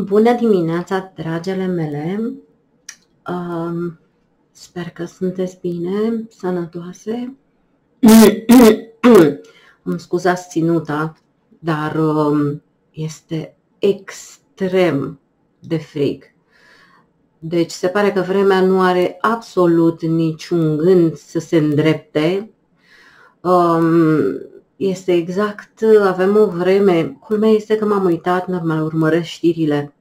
Bună dimineața, dragele mele! Sper că sunteți bine, sănătoase. Îmi scuzați ținuta, dar este extrem de frig. Deci se pare că vremea nu are absolut niciun gând să se îndrepte. Este exact, avem o vreme, culmea este că m-am uitat, normal urmăresc știrile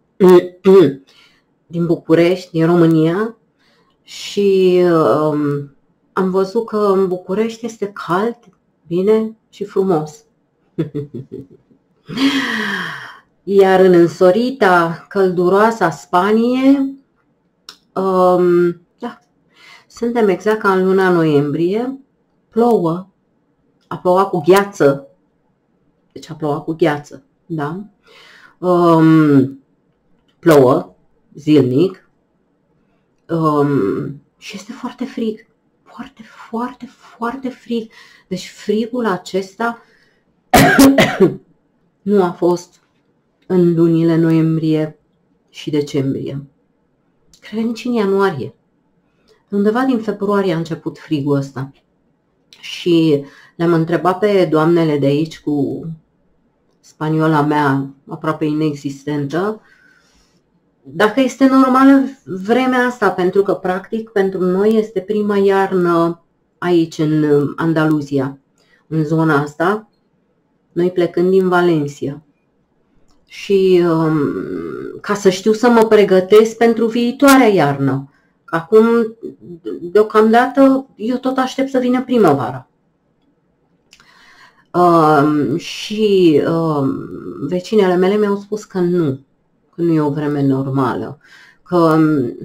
din București, din România și am văzut că în București este cald, bine și frumos. Iar în însorita, călduroasa Spanie, da, suntem exact ca în luna noiembrie, plouă. A plouat cu gheață. Deci a plouat cu gheață, da? Plouă zilnic și este foarte frig. Foarte, foarte, foarte frig. Deci frigul acesta nu a fost în lunile noiembrie și decembrie. Cred nici în ianuarie. Undeva din februarie a început frigul ăsta. Și le-am întrebat pe doamnele de aici cu spaniola mea aproape inexistentă dacă este normală vremea asta, pentru că practic pentru noi este prima iarnă aici în Andaluzia, în zona asta, noi plecând din Valencia. Și ca să știu să mă pregătesc pentru viitoarea iarnă. Acum, deocamdată, eu tot aștept să vină primăvara. Și vecinele mele mi-au spus că nu e o vreme normală, că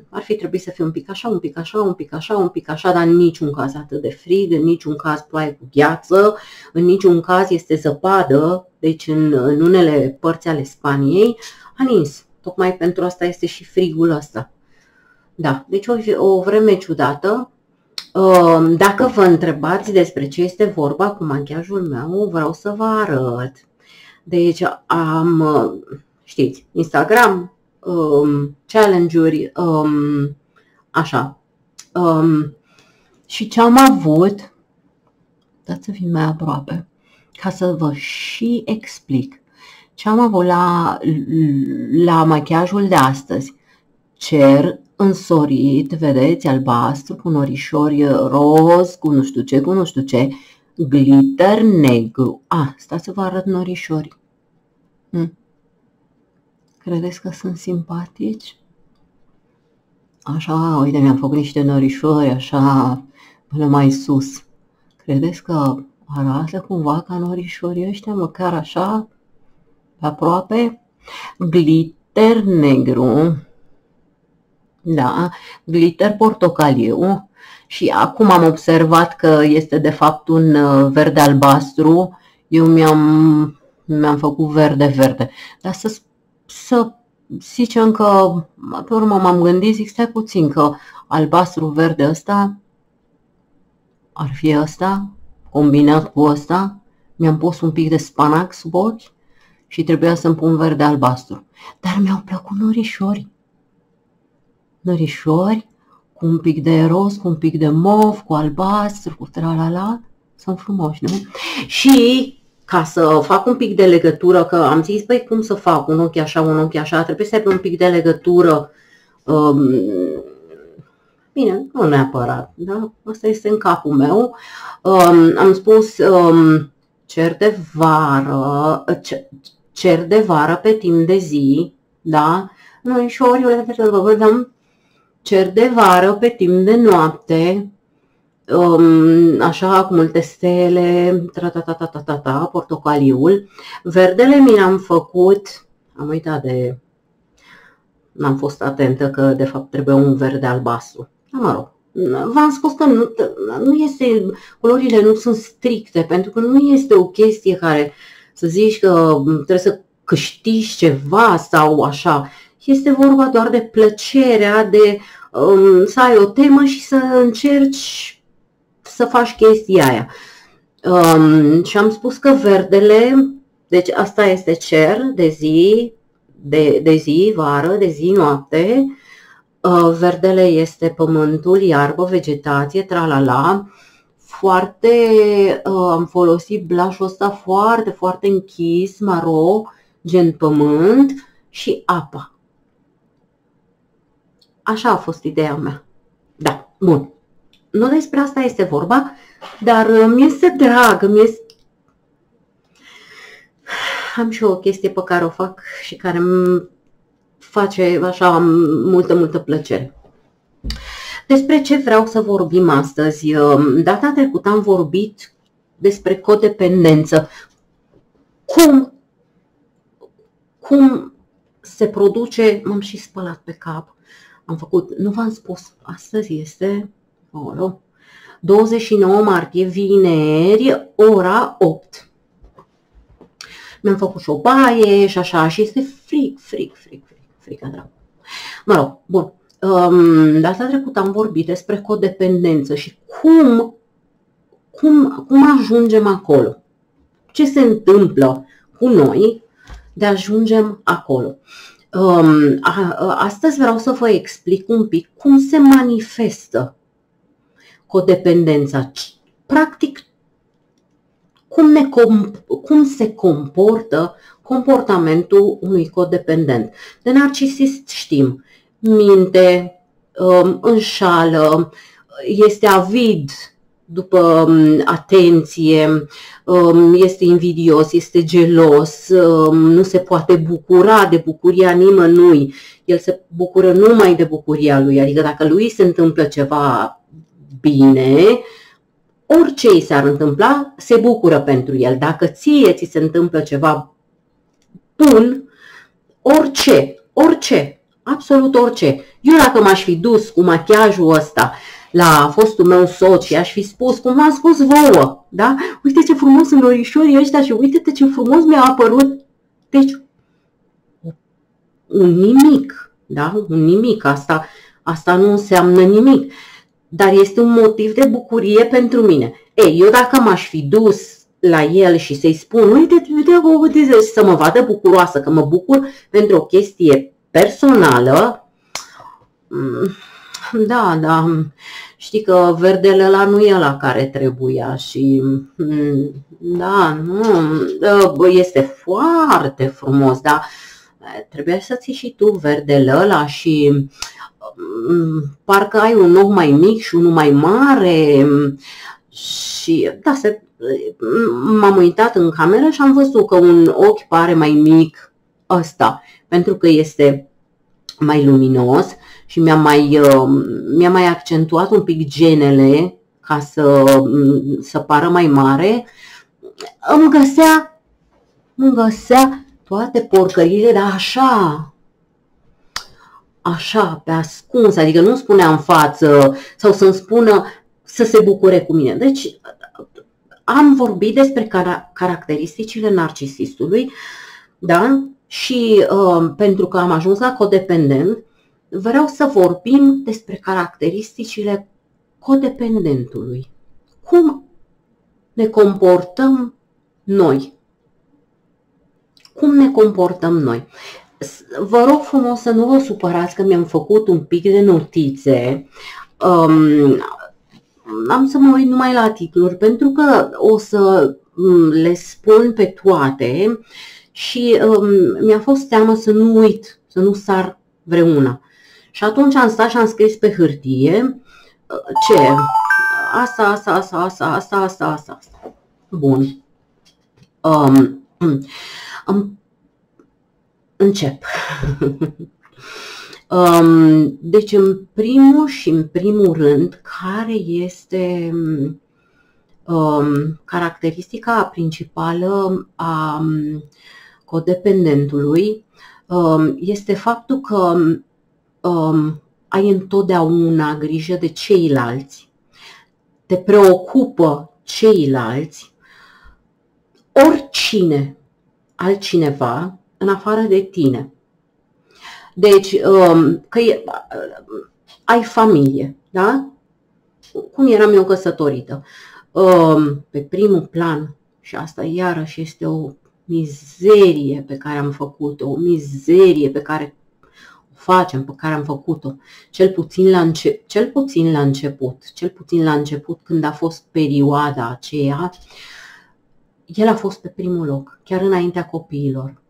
ar fi trebuit să fie un pic așa, un pic așa, un pic așa, un pic așa, dar în niciun caz atât de frig, în niciun caz ploaie cu gheață, în niciun caz este zăpadă, deci în unele părți ale Spaniei a nins. Tocmai pentru asta este și frigul ăsta. Da, deci o vreme ciudată. Dacă vă întrebați despre ce este vorba cu machiajul meu, vreau să vă arăt. Deci am, știți, Instagram, challenge-uri, așa. Și ce am avut, dați să vin mai aproape, ca să vă și explic. Ce am avut la machiajul de astăzi? Cer însorit, vedeți, albastru, cu norișori roz, cu nu știu ce, glitter negru. Stați să vă arăt norișori. Credeți că sunt simpatici? Așa, uite, mi-am făcut niște norișori, așa, până mai sus. Credeți că arată cumva ca norișorii ăștia, măcar așa, pe aproape? Glitter negru. Da, glitter portocaliu și acum am observat că este de fapt un verde albastru. Eu mi-am făcut verde. Dar să zicem că pe urmă m-am gândit, zic, stai puțin, că albastru verde ăsta ar fi ăsta, combinat cu ăsta. Mi-am pus un pic de spanac sub ochi și trebuia să-mi pun verde albastru. Dar mi-au plăcut norișori, cu un pic de roz, cu un pic de mov, cu albastru, cu tralala, sunt frumoși, nu? Și ca să fac un pic de legătură, că am zis, băi, cum să fac un ochi așa, trebuie să aibă un pic de legătură, bine, nu neapărat, da? Asta este în capul meu. Am spus cer de vară pe timp de zi, da? Norișori, cer de vară pe timp de noapte, așa, cu multe stele, portocaliul. Verdele mi l-am făcut, am uitat n-am fost atentă că de fapt trebuie un verde albastru. Mă rog, v-am spus că nu este, culorile nu sunt stricte, pentru că nu este o chestie care să zici că trebuie să câștigi ceva sau așa. Este vorba doar de plăcerea de să ai o temă și să încerci să faci chestia aia. Și am spus că verdele, deci asta este cer de zi, de zi, vară, de zi, noapte. Verdele este pământul, iarbă, vegetație, tralala. Foarte, am folosit blush-ul ăsta foarte, foarte închis, maro, gen pământ și apa. Așa a fost ideea mea. Da, bun. Nu despre asta este vorba, dar mi-este drag, am și o chestie pe care o fac și care îmi face așa multă plăcere. Despre ce vreau să vorbim astăzi? Data trecută am vorbit despre codependență. Cum se produce, m-am și spălat pe cap. Am făcut, nu v-am spus, astăzi este 29 martie, vineri, ora 8. Mi-am făcut și o baie și așa, și este frică dragă. Mă rog, bun. Data trecută am vorbit despre codependență și cum ajungem acolo. Ce se întâmplă cu noi de ajungem acolo. Astăzi vreau să vă explic un pic cum se manifestă codependența. Practic, cum se comportă comportamentul unui codependent. De narcisist știm, minte, înșală, este avid după atenție, este invidios, este gelos, nu se poate bucura de bucuria nimănui. El se bucură numai de bucuria lui, adică dacă lui se întâmplă ceva bine, orice îi s-ar întâmpla, se bucură pentru el. Dacă ți se întâmplă ceva bun, orice, absolut orice. Eu dacă m-aș fi dus cu machiajul ăsta la fostul meu soț și aș fi spus, cum v-am spus vouă, da? Uite ce frumos sunt norișorii ăștia și uite ce frumos mi-a apărut. Deci, un nimic, da? Un nimic, asta nu înseamnă nimic. Dar este un motiv de bucurie pentru mine. Ei, eu dacă m-aș fi dus la el și să-i spun, uite, să mă vadă bucuroasă, că mă bucur pentru o chestie personală, da, știi că verdele ăla nu e ăla care trebuia și, da, nu, este foarte frumos, dar trebuia să ții și tu verdele ăla și parcă ai un ochi mai mic și unul mai mare și da, m-am uitat în cameră și am văzut că un ochi pare mai mic ăsta, pentru că este mai luminos și mi-a mai accentuat un pic genele ca să pară mai mare. Îmi găsea toate porcările, dar așa, pe ascuns, adică nu spunea în față sau să-mi spună să se bucure cu mine. Deci am vorbit despre caracteristicile narcisistului, da? Și pentru că am ajuns la codependent, vreau să vorbim despre caracteristicile codependentului. Cum ne comportăm noi? Cum ne comportăm noi? Vă rog frumos să nu vă supărați că mi-am făcut un pic de notițe. Am să mă uit numai la titluri pentru că o să le spun pe toate și mi-a fost teamă să nu uit, să nu sar vreuna. Și atunci am stat și am scris pe hârtie ce? Asta. Bun. Încep. Deci în primul rând, care este caracteristica principală a codependentului, este faptul că ai întotdeauna grijă de ceilalți, te preocupă ceilalți, oricine altcineva în afară de tine. Deci, că ai familie, da? Cum eram eu căsătorită? Pe primul plan, și asta iarăși este o mizerie pe care am făcut-o, o mizerie pe care o facem, pe care am făcut-o, cel puțin la început, când a fost perioada aceea, el a fost pe primul loc, chiar înaintea copiilor.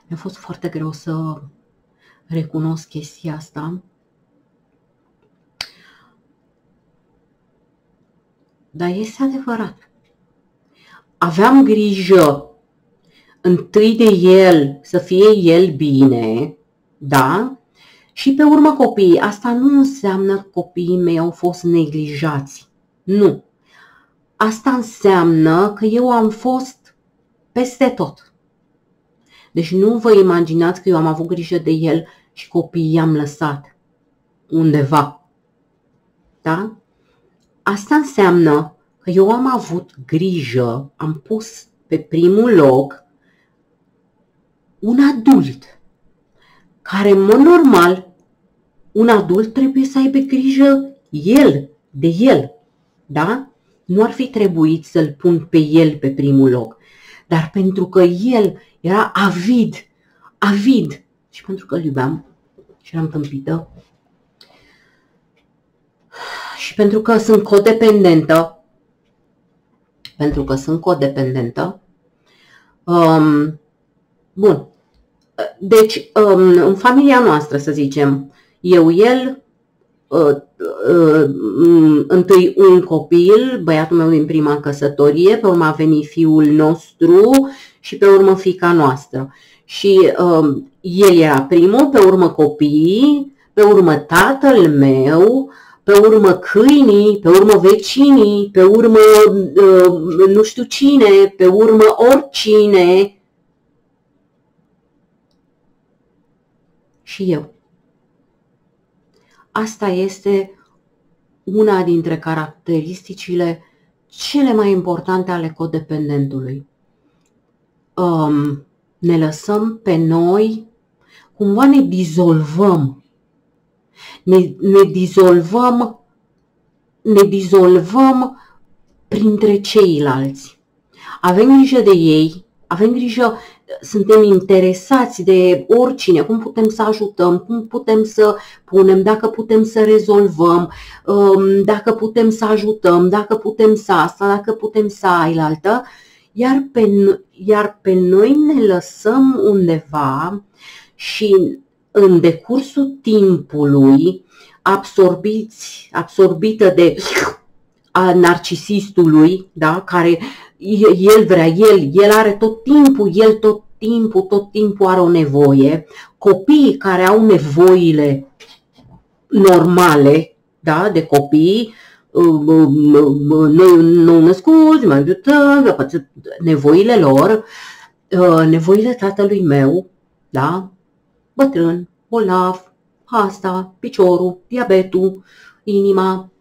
Mi-a fost foarte greu să recunosc chestia asta. Dar este adevărat. Aveam grijă întâi de el, să fie el bine, da? Și pe urmă copiii. Asta nu înseamnă că copiii mei au fost neglijați. Nu. Asta înseamnă că eu am fost peste tot. Deci nu vă imaginați că eu am avut grijă de el și copiii i-am lăsat undeva. Da? Asta înseamnă că eu am avut grijă, am pus pe primul loc un adult, care în mod normal, un adult trebuie să aibă grijă de el, da? Nu ar fi trebuit să-l pun pe el pe primul loc, dar pentru că el era avid și pentru că îl iubeam și eram tâmpită și pentru că sunt codependentă, bun. Deci, în familia noastră, să zicem, el, întâi un copil, băiatul meu din prima căsătorie, pe urmă a venit fiul nostru și pe urmă fiica noastră. Și el era primul, pe urmă copiii, pe urmă tatăl meu, pe urmă câinii, pe urmă vecinii, pe urmă nu știu cine, pe urmă oricine. Și eu. Asta este una dintre caracteristicile cele mai importante ale codependentului. Ne lăsăm pe noi, cumva ne dizolvăm. Ne dizolvăm printre ceilalți. Avem grijă de ei, avem grijă, suntem interesați de oricine, cum putem să ajutăm, cum putem să punem, dacă putem să rezolvăm, dacă putem să ajutăm, dacă putem să asta, dacă putem să ailaltă, iar pe noi ne lăsăm undeva și în decursul timpului, absorbită de a narcisistului, da, care el vrea, el are tot timpul are o nevoie. Copiii care au nevoile normale, da, de copii, noi nou născuți, mai ajutăm, nevoile lor, nevoile tatălui meu, da, bătrân, bolnav, asta, piciorul, diabetul, inima,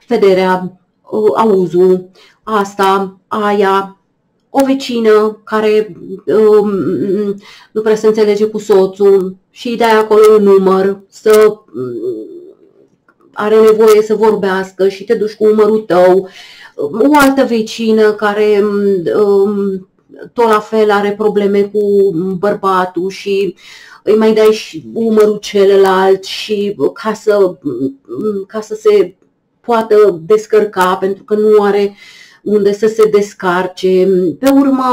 vederea, auzul, asta, aia, o vecină care nu prea se înțelege cu soțul și îi dai acolo un număr, are nevoie să vorbească și te duci cu umărul tău, o altă vecină care tot la fel are probleme cu bărbatul și îi mai dai și umărul celălalt și ca să se poată descărca pentru că nu are unde să se descarce. Pe urmă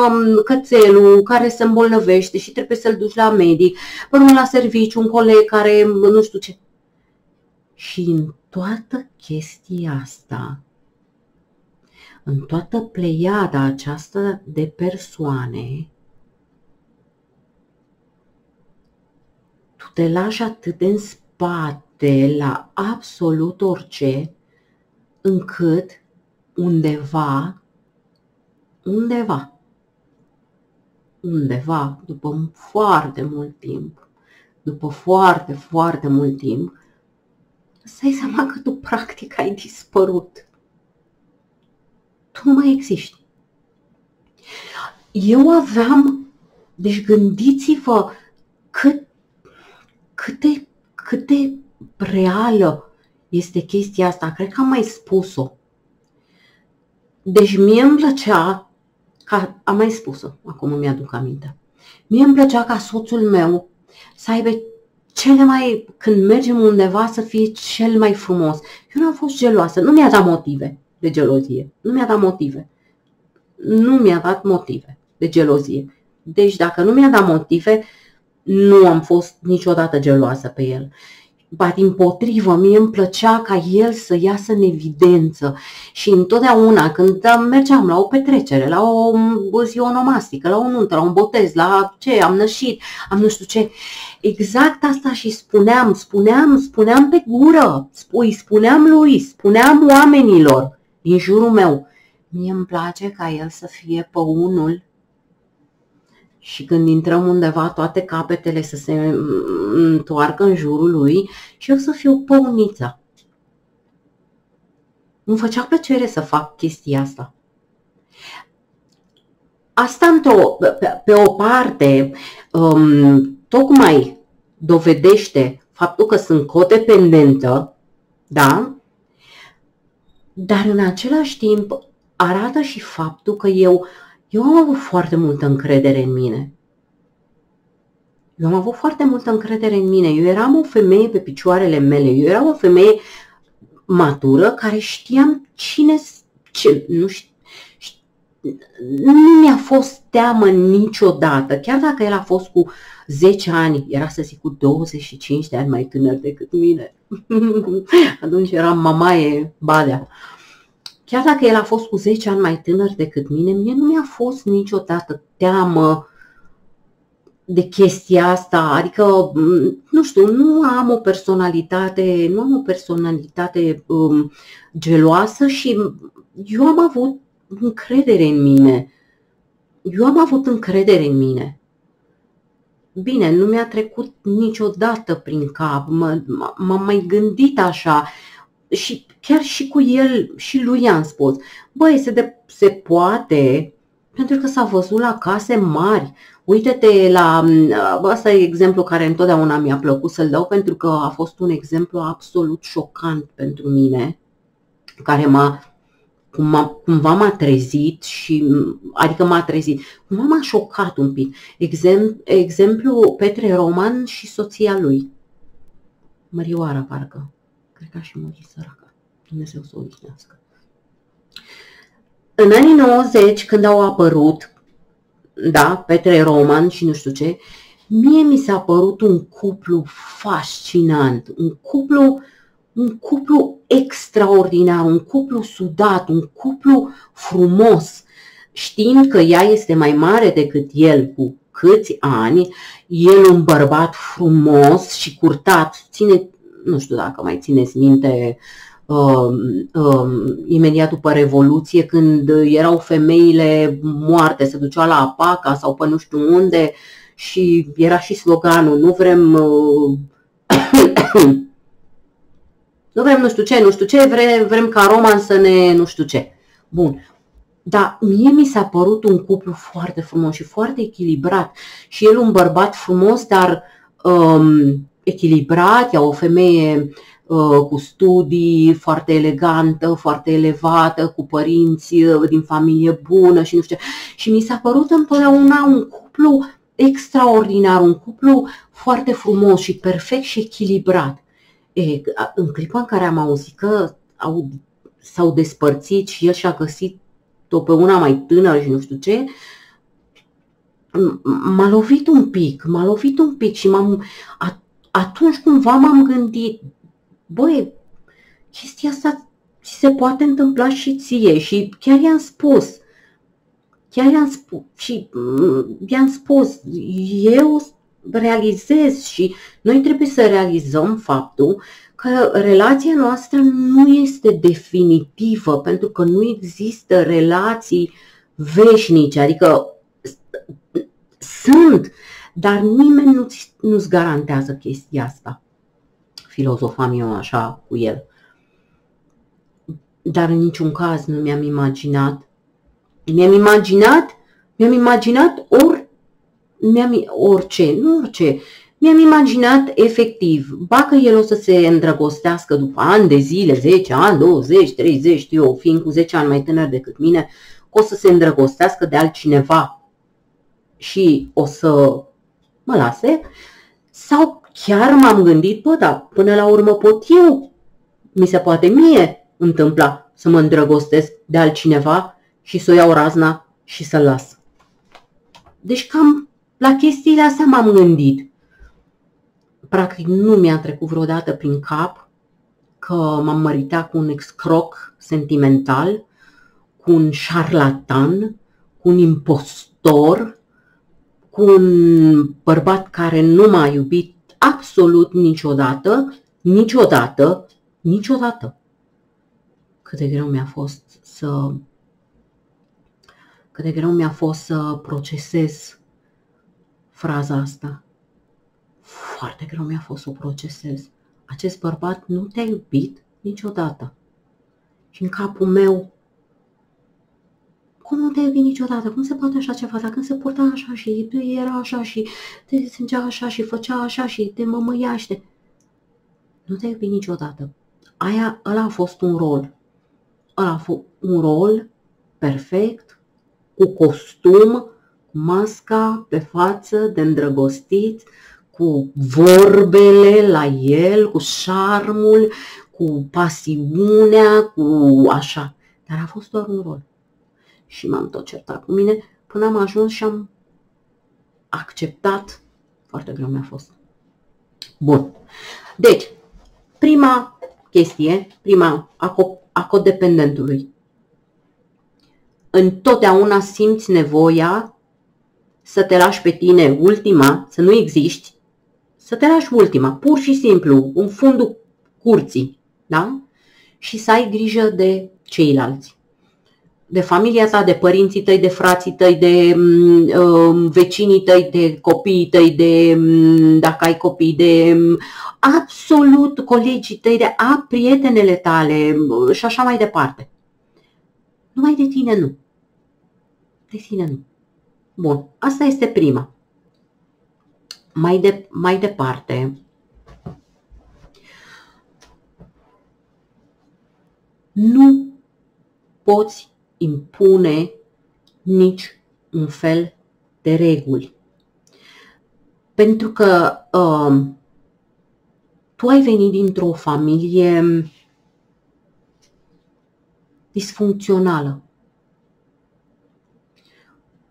cățelul care se îmbolnăvește și trebuie să-l duci la medic. Pe urmă la serviciu un coleg care nu știu ce. Și în toată chestia asta, în toată pleiada aceasta de persoane, tu te lași atât de în spate la absolut orice, încât undeva, după foarte mult timp, îți dai seama că tu practic ai dispărut. Tu nu mai existi. Eu aveam, deci gândiți-vă cât de reală este chestia asta. Cred că am mai spus-o Deci mie îmi plăcea, am mai spus-o, acum îmi aduc aminte, mie îmi plăcea ca soțul meu să aibă când mergem undeva, să fie cel mai frumos. Eu nu am fost geloasă, nu mi-a dat motive de gelozie, nu mi-a dat motive de gelozie. Deci dacă nu mi-a dat motive, nu am fost niciodată geloasă pe el. Ba dimpotrivă, mie îmi plăcea ca el să iasă în evidență și întotdeauna când mergeam la o petrecere, la o zi onomastică, la o nuntă, la un botez, la ce, am nășit, am nu știu ce, exact asta și spuneam pe gură, spuneam oamenilor din jurul meu, mie îmi place ca el să fie pe unul. Și când intrăm undeva, toate capetele să se întoarcă în jurul lui și eu să fiu păunița. Îmi făcea plăcere să fac chestia asta. Asta pe o parte tocmai dovedește faptul că sunt codependentă, da? Dar în același timp arată și faptul că eu am avut foarte multă încredere în mine. Eu eram o femeie pe picioarele mele. Eu eram o femeie matură care știam nu mi-a fost teamă niciodată. Chiar dacă el a fost cu 10 ani, era să zic cu 25 de ani mai tânăr decât mine. Atunci eram mamaie Badea. Chiar dacă el a fost cu 10 ani mai tânăr decât mine, mie nu mi-a fost niciodată teamă de chestia asta. Adică, nu știu, nu am o personalitate geloasă și eu am avut încredere în mine. Bine, nu mi-a trecut niciodată prin cap, m-am mai gândit așa. Și chiar și cu el și lui i-am spus, băi, se poate, pentru că s-a văzut la case mari. Uite-te la, ăsta e exemplu care întotdeauna mi-a plăcut să-l dau, pentru că a fost un exemplu absolut șocant pentru mine, care cumva m-a trezit cumva m-a șocat un pic. Exemplu Petre Roman și soția lui, Mărioara, parcă. Cred că a și murit săraca. Dumnezeu să o odihnească. În anii 90, când au apărut, da, Petre Roman și nu știu ce, mie mi s-a părut un cuplu fascinant, un cuplu extraordinar, un cuplu sudat, un cuplu frumos, știind că ea este mai mare decât el cu câți ani, el un bărbat frumos și curtat, nu știu dacă mai țineți minte, imediat după Revoluție, când erau femeile moarte, se duceau la Apaca sau pe nu știu unde și era și sloganul, nu vrem nu știu ce, vrem ca Roman să ne nu știu ce. Bun. Dar mie mi s-a părut un cuplu foarte frumos și foarte echilibrat. Și el un bărbat frumos, dar echilibrat, ea o femeie cu studii, foarte elegantă, foarte elevată, cu părinți din familie bună și nu știu ce. Și mi s-a părut întotdeauna un cuplu extraordinar, un cuplu foarte frumos și perfect și echilibrat. În clipa în care am auzit că s-au despărțit și el și-a găsit-o pe una mai tânără și nu știu ce, m-a lovit un pic și atunci cumva m-am gândit, băi, chestia asta ți se poate întâmpla și ție. Și chiar i-am spus și i-am spus, eu realizez și noi trebuie să realizăm faptul că relația noastră nu este definitivă, pentru că nu există relații veșnice, adică sunt, dar nimeni nu-ți garantează chestia asta. Filozofam eu așa cu el. Dar în niciun caz nu mi-am imaginat. Mi-am imaginat orice, nu orice. Mi-am imaginat efectiv, ba că el o să se îndrăgostească după ani de zile, 10 ani, 20, 30, știu eu, fiind cu 10 ani mai tânăr decât mine, că o să se îndrăgostească de altcineva și o să mă lase, sau chiar m-am gândit, bă, da, până la urmă pot eu, mi se poate mie întâmpla să mă îndrăgostesc de altcineva și să o iau razna și să-l las. Deci cam la chestiile astea m-am gândit. Practic nu mi-a trecut vreodată prin cap că m-am măritat cu un excroc sentimental, cu un șarlatan, cu un impostor, cu un bărbat care nu m-a iubit absolut niciodată, niciodată, niciodată. Cât de greu mi-a fost să procesez fraza asta. Foarte greu mi-a fost să o procesez. Acest bărbat nu te-a iubit niciodată. Și în capul meu, cum nu te-a iubit niciodată? Cum se poate așa ceva? Dacă se purta așa și era așa și te sângea așa și făcea așa și te mămăiaște. Nu te-a iubit niciodată. Ăla a fost un rol. Ăla a fost un rol perfect, cu costum, cu masca pe față de îndrăgostit, cu vorbele la el, cu șarmul, cu pasiunea, cu așa. Dar a fost doar un rol. Și m-am tot certat cu mine până am ajuns și am acceptat. Foarte greu mi-a fost. Bun. Deci, prima chestie, a codependentului. Întotdeauna simți nevoia să te lași pe tine ultima, să nu existi, să te lași ultima, pur și simplu, în fundul curții, da? Și să ai grijă de ceilalți. De familia ta, de părinții tăi, de frații tăi, de vecinii tăi, de copiii tăi, de dacă ai copii, de absolut colegii tăi, de prietenele tale și așa mai departe. Numai de tine nu. De tine nu. Bun, asta este prima. Mai departe, nu poți impune nici un fel de reguli. Pentru că tu ai venit dintr-o familie disfuncțională,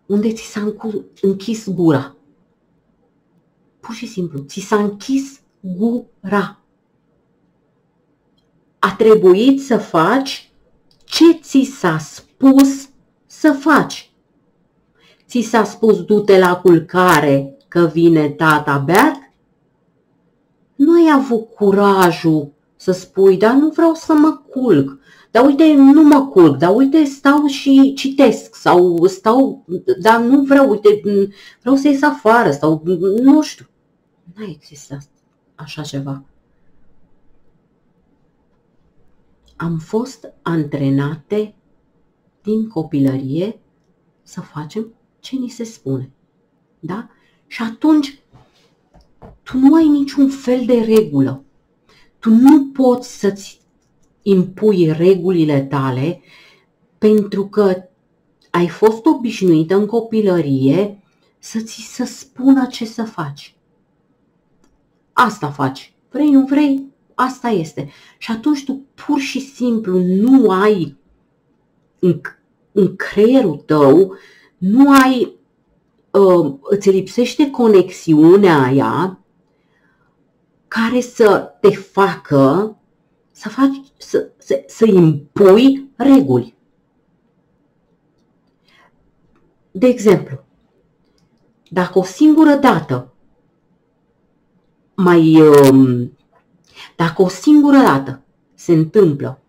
unde ți s-a închis gura. Pur și simplu, ți s-a închis gura. A trebuit să faci ce ți s-a spus să faci. Ți s-a spus du-te la culcare că vine tata beat? Nu ai avut curajul să spui, dar nu vreau să mă culc. Dar uite, nu mă culc, dar uite, stau și citesc sau stau, dar nu vreau, uite, vreau să ies afară sau nu știu. Nu există așa ceva. Am fost antrenate din copilărie să facem ce ni se spune. Da? Și atunci tu nu ai niciun fel de regulă. Tu nu poți să-ți impui regulile tale pentru că ai fost obișnuită în copilărie să ți se spună ce să faci. Asta faci. Vrei, nu vrei, asta este. Și atunci tu pur și simplu nu ai în creierul tău, nu ai, îți lipsește conexiunea aia care să te facă să impui reguli. De exemplu, dacă o singură dată se întâmplă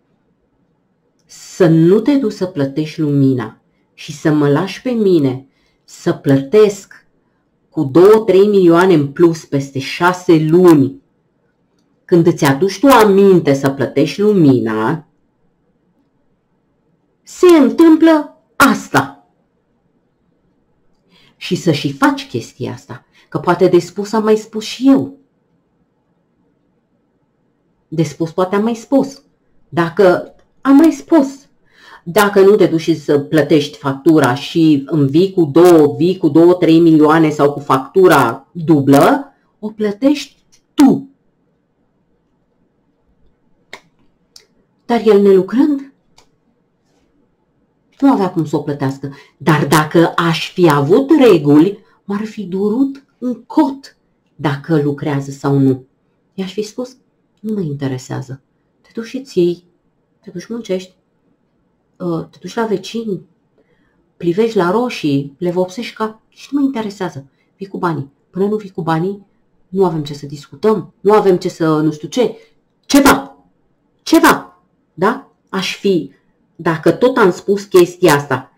să nu te duci să plătești lumina și să mă lași pe mine să plătesc cu 2-3 milioane în plus peste 6 luni, când îți aduci tu aminte să plătești lumina, se întâmplă asta. și să și faci chestia asta. Că poate de spus am mai spus și eu. De spus poate am mai spus. Dacă am mai spus. Dacă nu te duci și să plătești factura și îmi vii cu 2-3 milioane sau cu factura dublă, o plătești tu. Dar el nelucrând, nu avea cum să o plătească. Dar dacă aș fi avut reguli, m-ar fi durut în cot dacă lucrează sau nu. I-aș fi spus, nu mă interesează. Te duci și ți iei, te duci muncești, te duci la vecini, plivești la roșii, le vopsești ca și nu mă interesează. Vii cu banii. Până nu vii cu banii, nu avem ce să discutăm, nu avem ce să nu știu ce. Ceva. Da? Aș fi, dacă tot am spus chestia asta,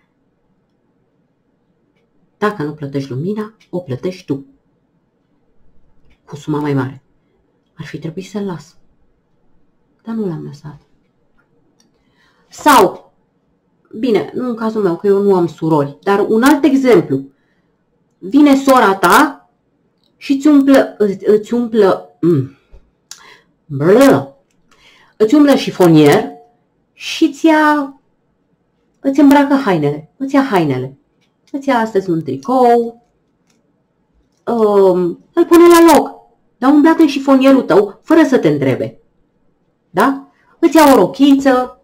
dacă nu plătești lumina, o plătești tu. Cu suma mai mare. Ar fi trebuit să-l las. Dar nu l-am lăsat. Sau, bine, nu în cazul meu, că eu nu am surori, dar un alt exemplu. Vine sora ta și îți umplă șifonier și îți îmbracă hainele, îți ia hainele. Îți ia astăzi un tricou, îl pune la loc, dar umblat în șifonierul tău, fără să te întrebe. Da? Îți ia o rochiță,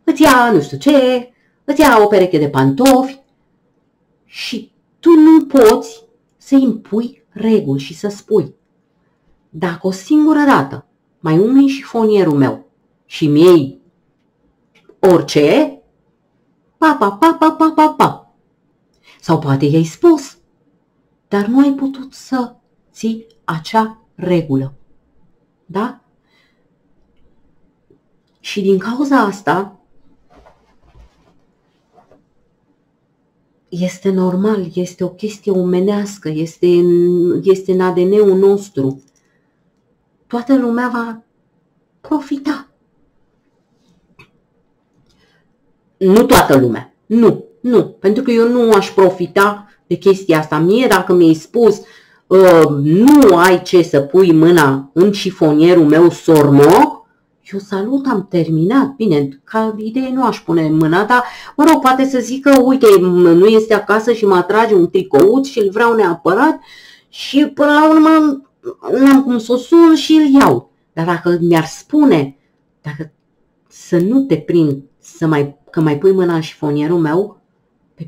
îți ia nu știu ce, îți ia o pereche de pantofi și tu nu poți să impui reguli și să spui, dacă o singură dată mai umbli în șifonierul meu și mi iei orice, pa. Sau poate i-ai spus, dar nu ai putut să ții acea regulă. Da? Și din cauza asta este normal, este o chestie omenească, este în ADN-ul nostru. Toată lumea va profita. Nu toată lumea. Nu. Pentru că eu nu aș profita de chestia asta. Mie, dacă mi-ai spus nu ai ce să pui mâna în șifonierul meu sormoc, eu salut, am terminat. Bine, ca idee nu aș pune mâna, dar mă rog, poate să zic că uite, nu este acasă și mă atrage un tricouț și îl vreau neapărat și până la urmă n-am cum să o sun și îl iau. Dar dacă mi-ar spune, dacă să nu te prind că mai pui mâna în șifonierul meu,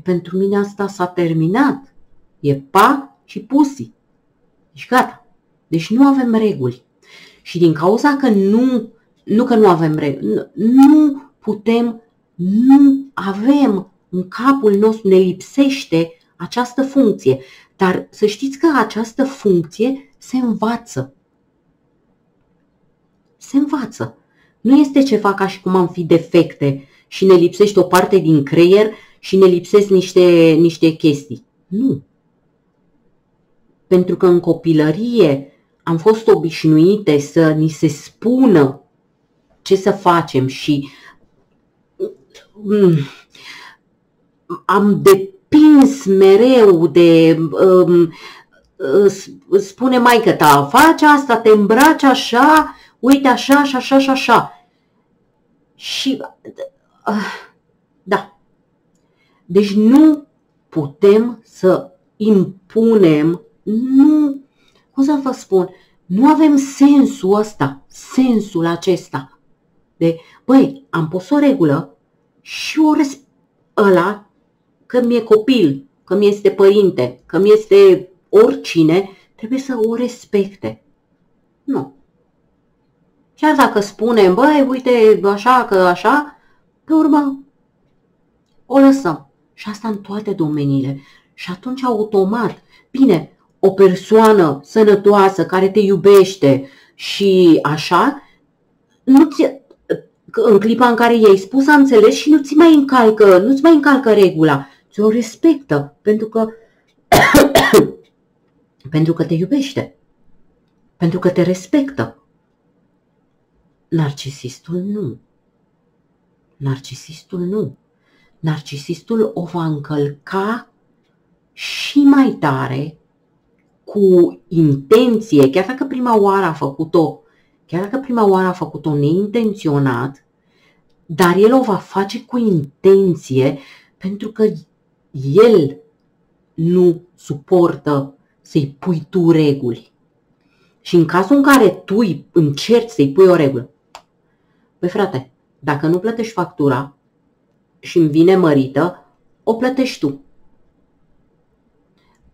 pentru mine asta s-a terminat. E pa și pusi. Deci gata. Deci nu avem reguli. Și din cauza că nu că nu avem reguli, nu putem, nu avem în capul nostru, ne lipsește această funcție. Dar să știți că această funcție se învață. Se învață. Nu este ceva ca și cum am fi defecte și ne lipsește o parte din creier și ne lipsesc niște chestii. Nu. Pentru că în copilărie am fost obișnuite să ni se spună ce să facem și am depins mereu de spune maică ta, faci asta, te îmbraci așa, uite așa și așa și așa. Și da. Deci nu putem să impunem, cum să vă spun, nu avem sensul acesta de, băi, am pus o regulă și ăla, că mi-e copil, că mi este părinte, că mi este oricine, trebuie să o respecte. Nu. Chiar dacă spunem, băi, uite, așa, că așa, pe urmă o lăsăm. Și asta în toate domeniile. Și atunci automat, bine, o persoană sănătoasă care te iubește și așa, în clipa în care i-ai spus, a înțeles și nu-ți mai încalcă regula. Ți-o respectă pentru că pentru că te iubește. Pentru că te respectă. Narcisistul nu. Narcisistul o va încălca și mai tare, cu intenție, chiar dacă prima oară a făcut-o neintenționat, dar el o va face cu intenție pentru că el nu suportă să-i pui tu reguli. Și în cazul în care tu încerci să-i pui o regulă, păi frate, dacă nu plătești factura și îmi vine mărită, o plătești tu.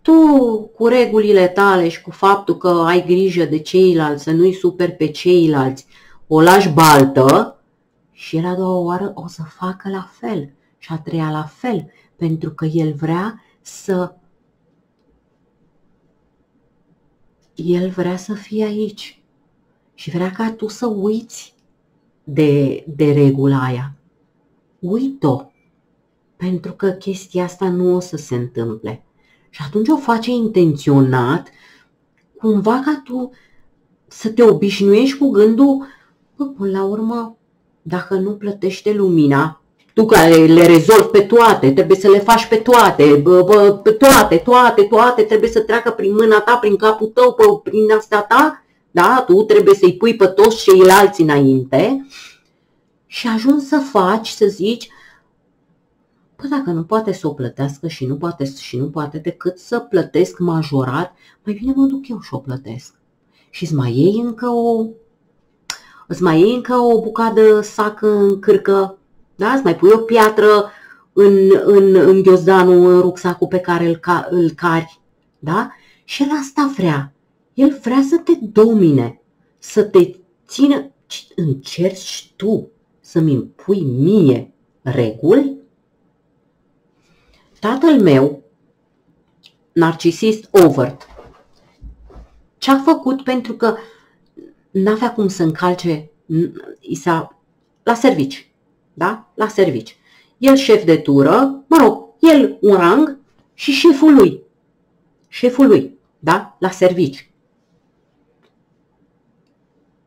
Tu, cu regulile tale și cu faptul că ai grijă de ceilalți, să nu-i superi pe ceilalți, o lași baltă și el a doua oară o să facă la fel și a treia la fel, pentru că el vrea să fie aici și vrea ca tu să uiți de regula aia. Uit-o, pentru că chestia asta nu o să se întâmple. Și atunci o face intenționat, cumva ca tu să te obișnuiești cu gândul, până la urmă, dacă nu plătește lumina, tu care le rezolvi pe toate, trebuie să le faci pe toate, toate trebuie să treacă prin mâna ta, prin capul tău, prin astea ta, da? Tu trebuie să-i pui pe toți ceilalți înainte și ajungi să faci, să zici, păi dacă nu poate să o plătească și nu poate decât să plătesc majorat, mai bine mă duc eu și o plătesc. Și îți mai iei încă o bucată de sac în cârcă, da? Îți mai pui o piatră în ghiozdanul, în rucsacul pe care îl cari, da? Și el asta vrea. El vrea să te domine, să te țină. Încerci tu să-mi impui mie reguli? Tatăl meu, narcisist overt, ce-a făcut pentru că n-avea cum să încalce la servici, da? La servici. El șef de tură, el un rang și șeful lui, da? La servici.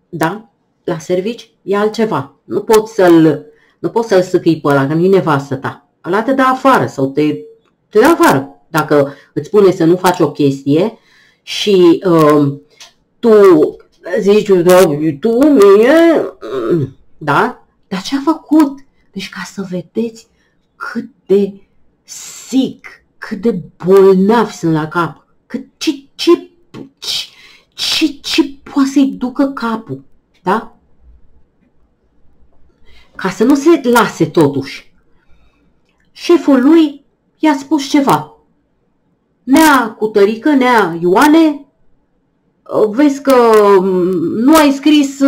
Da? La servici e altceva. Nu poți să-l sâcâi pe ăla, că nu-i nevastă ta. Ăla te dă afară sau te dă afară. Dacă îți spune să nu faci o chestie și tu zici, tu mie, da? Dar ce-a făcut? Deci ca să vedeți cât de sick, cât de bolnavi sunt la cap, ce poate să-i ducă capul, da? Ca să nu se lase totuși. Șeful lui i-a spus ceva. Nea Cutărică, nea Ioane, vezi că nu ai scris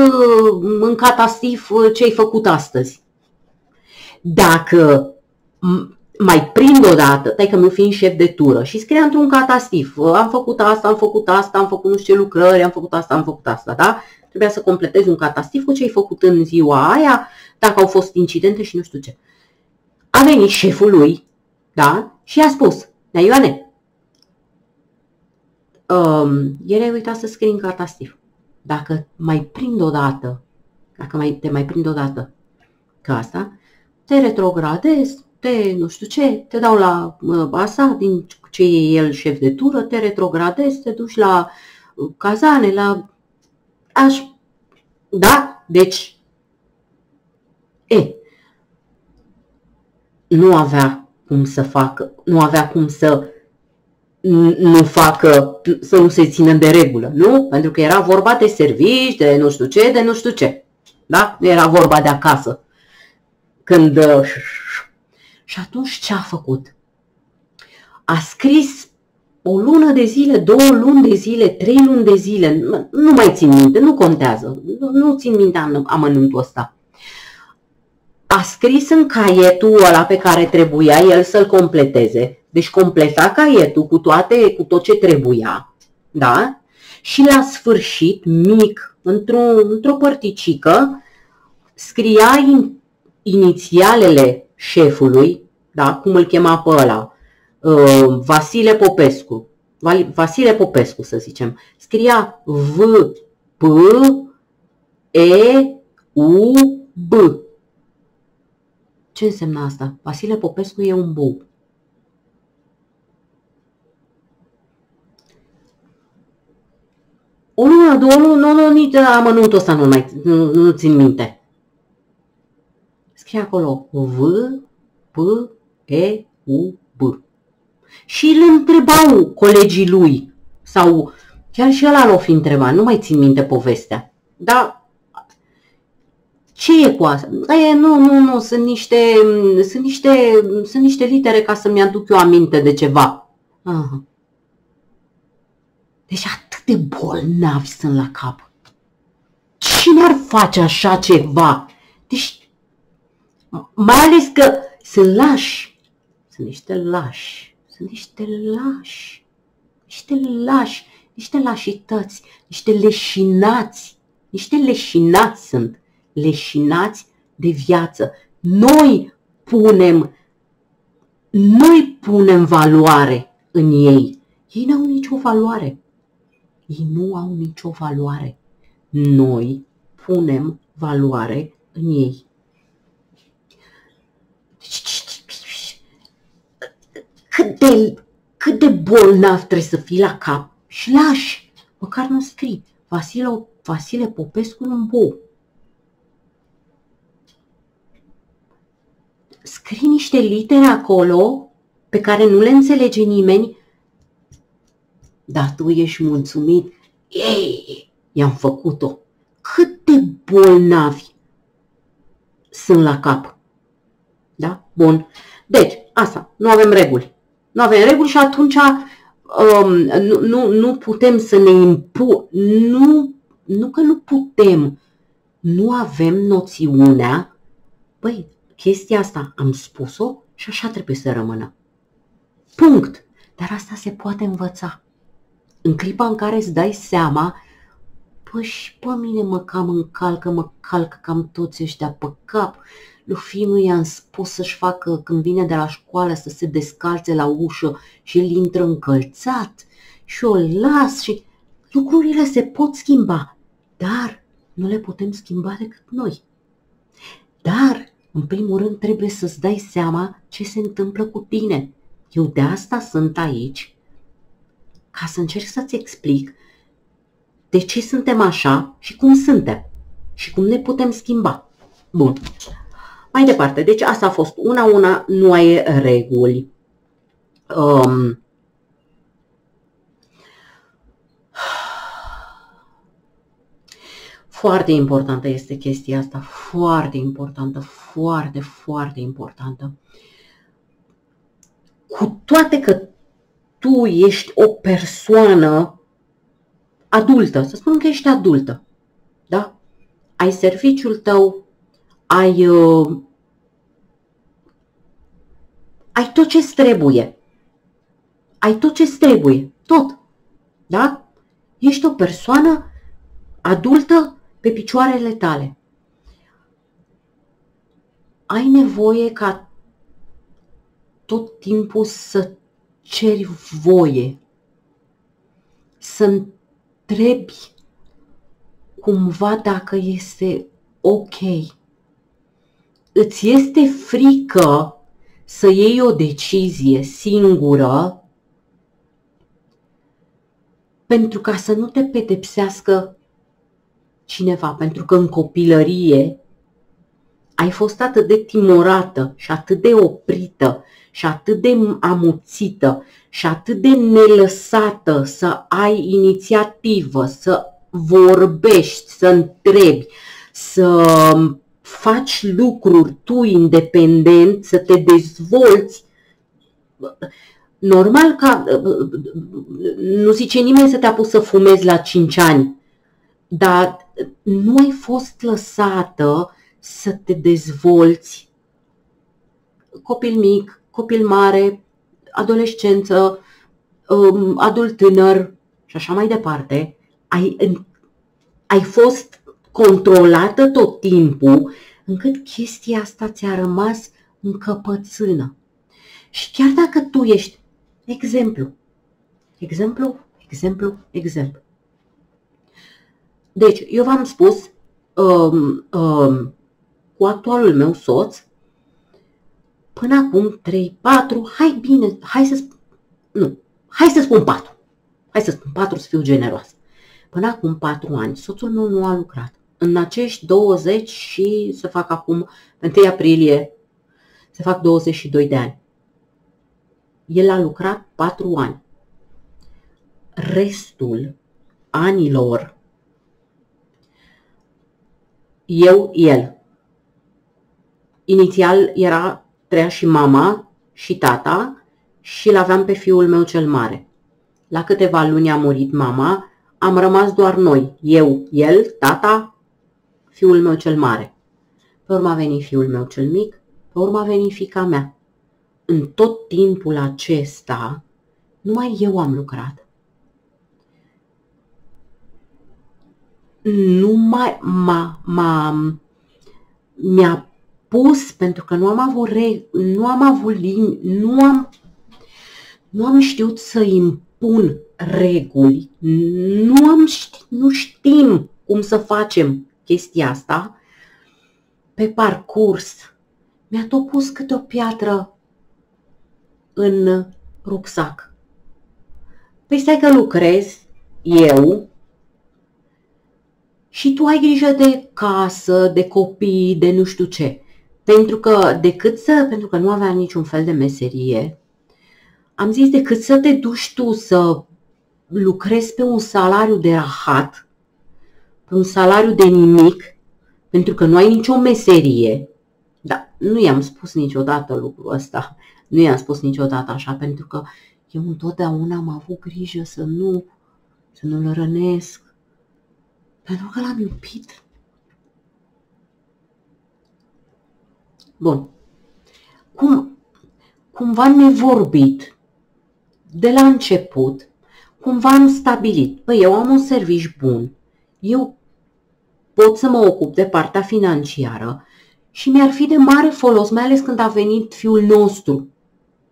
în catastif ce ai făcut astăzi. Dacă mai prind odată, taică meu fiind șef de tură și scria într-un catastif, am făcut asta, am făcut nu știu ce lucrări, am făcut asta, da? Trebuia să completezi un catastif cu ce ai făcut în ziua aia, dacă au fost incidente și nu știu ce. A venit șeful lui, da? Și i-a spus, nea Ioane, ieri ai uitat să scrii în catastif. Dacă mai prind odată, te mai prind odată ca asta, te retrogradez, nu știu ce, te dau la asta, din ce e el șef de tură, te retrogradez, te duci la cazane, da? Deci, nu avea cum să facă, să nu se țină de regulă, nu? Pentru că era vorba de servici, de nu știu ce, da? Nu era vorba de acasă. Și atunci ce a făcut? A scris o lună de zile, 2 luni de zile, 3 luni de zile, nu mai țin minte, nu contează, nu țin minte amănuntul ăsta. A scris în caietul ăla pe care trebuia el să-l completeze. Deci completa caietul cu tot ce trebuia, da? Și la sfârșit, mic, într-o părticică, scria inițialele șefului, da? Cum îl chema pe ăla, Vasile Popescu, să zicem. Scria V-P-E-U-B. Ce înseamnă asta? Vasile Popescu e un bou. O lună, 2 luni, nu, nici amănuntul ăsta nu țin minte. Scrie acolo V, P, E, U, B. Și îl întrebau colegii lui, sau chiar și ăla l-o fi întrebat, nu mai țin minte povestea. Dar ce e cu asta? Nu, sunt niște litere ca să-mi aduc eu aminte de ceva. Aha. Deci atât de bolnavi sunt la cap. Cine ar face așa ceva? Deci, mai ales că sunt lași. Sunt niște lași. Sunt niște lași. Niște lași. Niște lașități. Niște leșinați. Niște leșinați sunt. Leșinați de viață. Noi punem valoare în ei. Ei nu au nicio valoare. Ei nu au nicio valoare. Noi punem valoare în ei. Cât de bolnav trebuie să fii la cap și lași. Măcar nu scrii Vasile Popescu în bou. Scrii niște litere acolo pe care nu le înțelege nimeni, dar tu ești mulțumit. Ei, i-am făcut-o. Cât de bolnavi sunt la cap. Da? Bun. Deci, asta, nu avem reguli. Nu avem reguli și atunci nu putem să ne impunem. Nu că nu putem. Nu avem noțiunea. Băi, chestia asta am spus-o și așa trebuie să rămână. Punct. Dar asta se poate învăța. În clipa în care îți dai seama, păi și pe mine mă calcă cam toți ăștia pe cap. Lui Finu i-am spus să-și facă, când vine de la școală, să se descalțe la ușă și el intră încălțat și o las și lucrurile se pot schimba, dar nu le putem schimba decât noi. Dar, în primul rând, trebuie să-ți dai seama ce se întâmplă cu tine. Eu de asta sunt aici, ca să încerc să-ți explic de ce suntem așa și cum suntem și cum ne putem schimba. Bun. Mai departe, deci asta a fost una, nu ai reguli. Foarte importantă este chestia asta, foarte importantă, foarte importantă. Cu toate că tu ești o persoană adultă, să spunem că ești adultă, da? Ai serviciul tău, ai tot ce-ți trebuie. Ai tot ce-ți trebuie. Tot. Da? Ești o persoană adultă pe picioarele tale. Ai nevoie ca tot timpul să ceri voie. Să întrebi cumva dacă este ok. Îți este frică să iei o decizie singură pentru ca să nu te pedepsească cineva, pentru că în copilărie ai fost atât de timorată și atât de oprită și atât de amuțită și atât de nelăsată să ai inițiativă, să vorbești, să întrebi, să faci lucruri tu independent, să te dezvolți. Normal că nu zice nimeni să te-a pus să fumezi la 5 ani, dar nu ai fost lăsată să te dezvolți. Copil mic, copil mare, adolescență, adult tânăr și așa mai departe. Ai fost controlată tot timpul, încât chestia asta ți-a rămas încăpățână. Și chiar dacă tu ești exemplu. Deci, eu v-am spus, cu actualul meu soț, până acum 3, 4, hai să spun 4. Hai să spun 4 să fiu generoasă. Până acum 4 ani, soțul meu nu a lucrat. În acești 20 și se fac acum, pe 1 aprilie, se fac 22 de ani. El a lucrat 4 ani. Restul anilor, el. Inițial trăia și mama și tata și l-aveam pe fiul meu cel mare. La câteva luni a murit mama, am rămas doar noi, eu, el, tata, fiul meu cel mare. Pe urmă a venit fiul meu cel mic, pe urmă a venit fiica mea. În tot timpul acesta, numai eu am lucrat. Mi-a pus, pentru că nu am știut să impun reguli, nu știm cum să facem chestia asta. Pe parcurs mi-a tot pus câte o piatră în rucsac. Păi stai că lucrez eu și tu ai grijă de casă, de copii, de nu știu ce. Pentru că nu aveam niciun fel de meserie, am zis decât să te duci tu să lucrezi pe un salariu de rahat, pe un salariu de nimic, pentru că nu ai nicio meserie. Dar nu i-am spus niciodată lucrul ăsta. Nu i-am spus niciodată așa, pentru că eu întotdeauna am avut grijă să nu-l rănesc. Pentru că l-am iubit. Bun. Cumva am vorbit de la început, cumva am stabilit, păi eu am un serviciu bun, eu pot să mă ocup de partea financiară și mi-ar fi de mare folos, mai ales când a venit fiul nostru.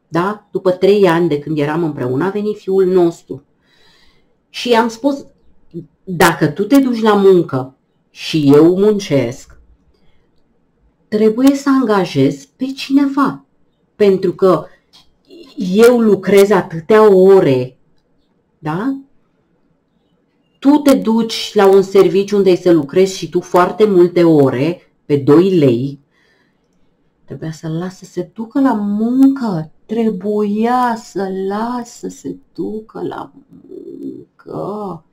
Da? După 3 ani de când eram împreună, a venit fiul nostru. Și i-am spus, dacă tu te duci la muncă și eu muncesc, trebuie să angajez pe cineva. Pentru că eu lucrez atâtea ore, da? Tu te duci la un serviciu unde să lucrezi și tu foarte multe ore, pe 2 lei, trebuia să-l las să se ducă la muncă. Trebuia să las să se ducă la muncă.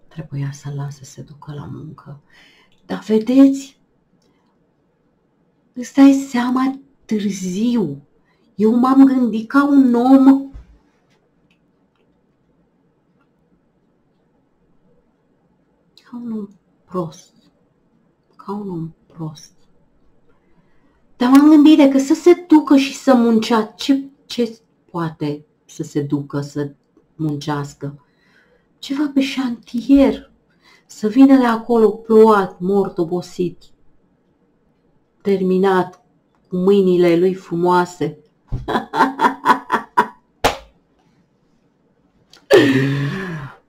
Trebuia să las să se ducă la muncă. Dar vedeți, îți dai seama târziu. Eu m-am gândit ca un om prost. Ca un om prost. Dar m-am gândit decât să se ducă și să muncească. Ce poate să se ducă să muncească? Ceva pe șantier. Să vină de acolo plouat, mort, obosit. Terminat, cu mâinile lui frumoase.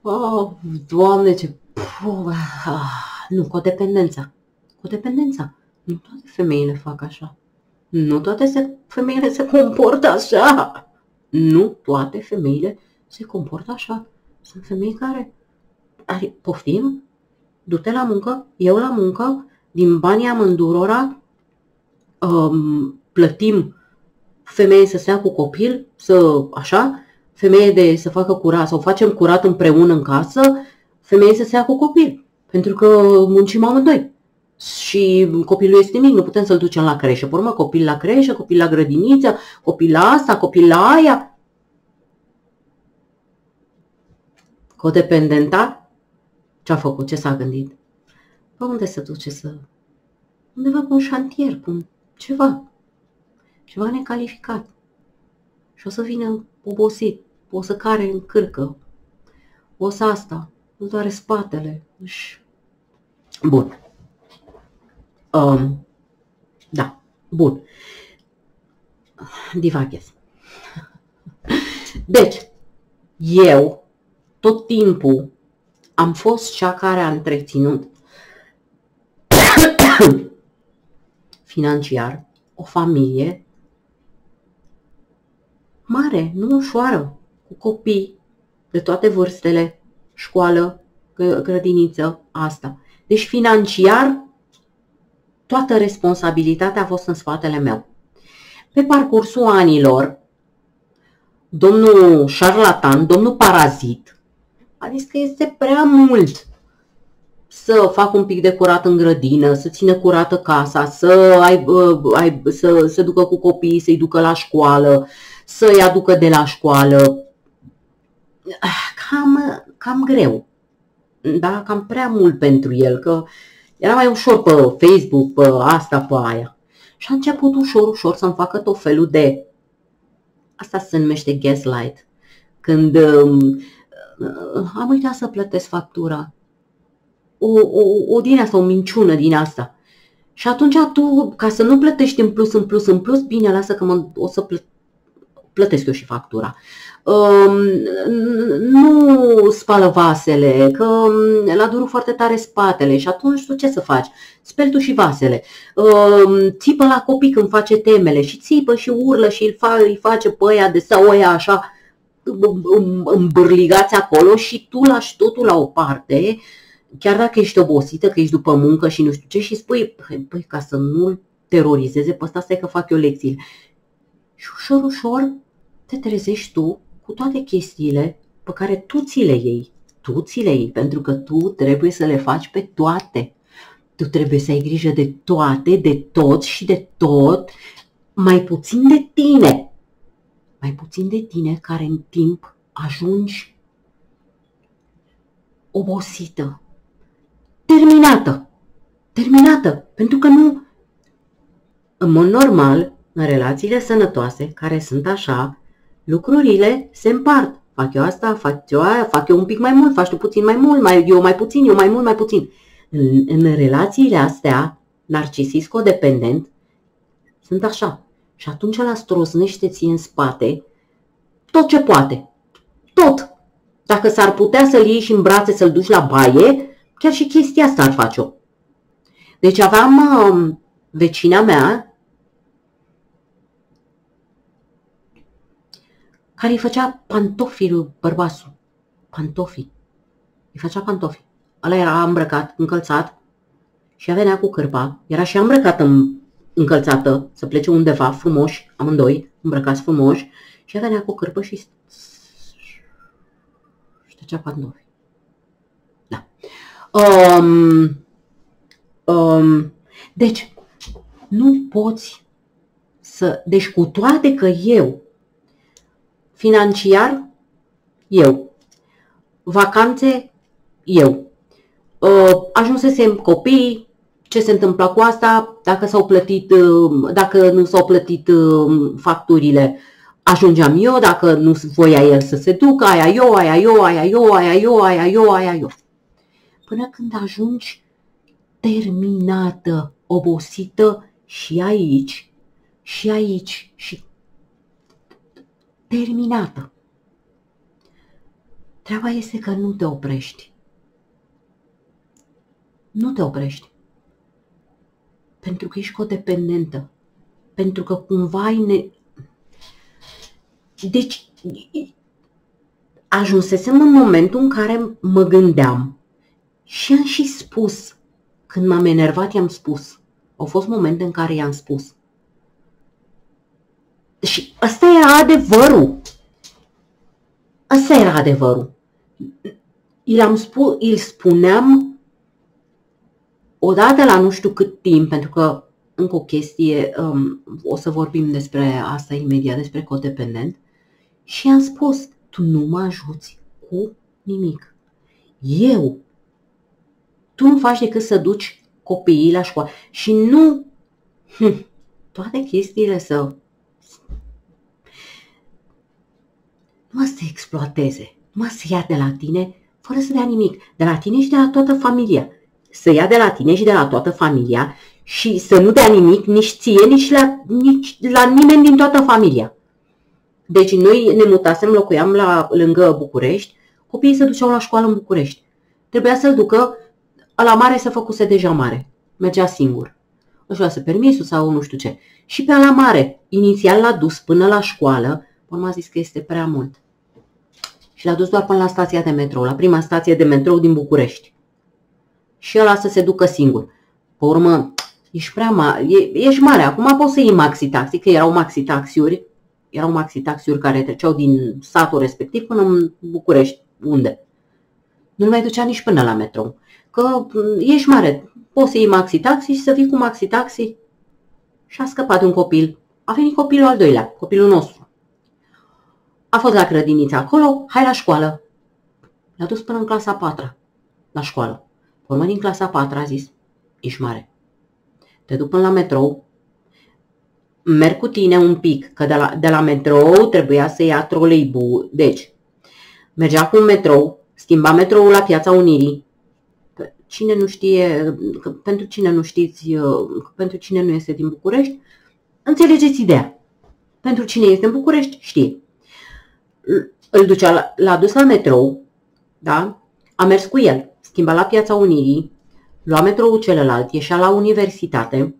Oh, Doamne, ce... Nu, codependența. Codependența. Nu toate femeile fac așa. Nu toate femeile se comportă așa. Nu toate femeile se comportă așa. Sunt femei care... Poftim? Du-te la muncă, eu la muncă, din banii amândurora, plătim femeie să stea cu copil, femeie să facă curat sau facem curat împreună în casă, femeie să stea cu copil, pentru că muncim amândoi. Și copilul este mic, nu putem să-l ducem la creșă. Pe urmă, copil la creșă, copil la grădiniță, copil la asta, copil la aia. Codependenta? Ce-a făcut? Ce s-a gândit? Pe unde se duce undeva pe un șantier, pe ceva necalificat. Și o să vină obosit, o să care în cârcă, o să asta, îl doare spatele. Bun. Da, bun. Divaghez. Deci, eu tot timpul am fost cea care a întreținut financiar o familie mare, nu ușoară, cu copii, de toate vârstele, școală, grădiniță, asta. Deci financiar, toată responsabilitatea a fost în spatele meu. Pe parcursul anilor, domnul șarlatan, domnul parazit, a zis că este prea mult să fac un pic de curat în grădină, să țină curată casa, să ducă cu copiii, să-i ducă la școală, să-i aducă de la școală. Cam greu. Da? Cam prea mult pentru el, că era mai ușor pe Facebook, pe asta, pe aia. Și a început ușor să-mi facă tot felul de... Asta se numește gaslight. Când am uitat să plătesc factura. O din asta, o minciună din asta. Și atunci tu, ca să nu plătești în plus, bine, lasă că o să plătesc eu și factura. Nu spală vasele, că l-a durut foarte tare spatele și atunci tu ce să faci? Speli tu și vasele. Țipă la copii când face temele și țipă și urlă și îi face pe ăia de sau ăia așa îmbârligați acolo și tu lași totul la o parte, chiar dacă ești obosită, că ești după muncă și nu știu ce, și spui, păi, ca să nu-l terorizeze pe ăsta, stai că fac eu lecțiile. Și ușor te trezești tu cu toate chestiile pe care tu ți le iei, pentru că tu trebuie să le faci pe toate. Tu trebuie să ai grijă de toate, de toți și de tot, mai puțin de tine. Mai puțin de tine, care în timp ajungi obosită, terminată, pentru că nu, în mod normal, în relațiile sănătoase, care sunt așa, lucrurile se împart. Fac eu asta, fac eu aia, fac eu un pic mai mult, faci tu puțin mai mult, eu mai puțin, eu mai mult, mai puțin. În relațiile astea, narcisist-codependent, sunt așa. Și atunci ăla strosnește ție în spate tot ce poate. Tot. Dacă s-ar putea să-l iei și în brațe, să-l duci la baie, chiar și chestia asta ar face-o. Deci aveam vecina mea care îi făcea pantofii lui bărbasul. Pantofii. Îi făcea pantofii. Ăla era îmbrăcat, încălțat și ea venea cu cârpa. Era și îmbrăcată, încălțată, să plece undeva frumoși, amândoi, îmbrăcați frumoși, și ea venea cu cârpă și ștergea pantofii. Da. Deci, nu poți să... Deci, cu toate că eu, financiar, eu, vacanțe, eu, ajunsesem copii, ce se întâmplă cu asta, dacă s-au plătit, dacă nu s-au plătit facturile, ajungeam eu, dacă nu voia el să se ducă, aia eu. Până când ajungi terminată, obosită și aici, și terminată. Treaba este că nu te oprești. Nu te oprești. Pentru că ești codependentă. Pentru că cumva ai... Deci, ajunsesem în momentul în care mă gândeam și am și spus. Când m-am enervat, i-am spus. Au fost momente în care i-am spus. Și ăsta era adevărul. Ăsta era adevărul. Îl spuneam odată la nu știu cât timp, pentru că încă o chestie, o să vorbim despre asta imediat, despre codependent, și i-am spus, tu nu mă ajuți cu nimic. Tu nu faci decât să duci copiii la școală și nu toate chestiile nu să te exploateze, nu să ia de la tine fără să dea nimic, de la tine și de la toată familia. Să ia de la tine și de la toată familia și să nu dea nimic nici ție, nici la nimeni din toată familia. Deci noi ne mutasem, locuiam lângă București, copiii se duceau la școală în București. Trebuia să-l ducă, la mare se făcuse deja mare, mergea singur. Își luase permisul sau nu știu ce. Și pe la mare, inițial l-a dus până la școală, urmă a zis că este prea mult. și l-a dus doar până la stația de metrou, la prima stație de metrou din București. Și ăla să se ducă singur. Pe urmă, ești prea mare, ești mare, acum poți să iei maxi-taxi, că erau maxi-taxiuri care treceau din satul respectiv până în București. Unde? Nu-l mai ducea nici până la metrou. Că ești mare, poți să iei maxi-taxi și să vii cu maxi-taxi. Și a scăpat de un copil. A venit copilul al doilea, copilul nostru. A fost la grădiniță acolo, hai la școală. L-a dus până în clasa 4 la școală. Pe urmă din clasa 4 a zis, ești mare. Te duc până la metrou, merg cu tine un pic, că de la metrou trebuia să ia troleibu. Deci, mergea cu un metrou, schimba metroul la Piața Unirii. Cine nu știe, pentru cine nu știți, pentru cine nu este din București, înțelegeți ideea. Pentru cine este în București, știe. L-a dus la metrou, da? A mers cu el, schimba la Piața Unirii, lua metroul celălalt, ieșea la universitate,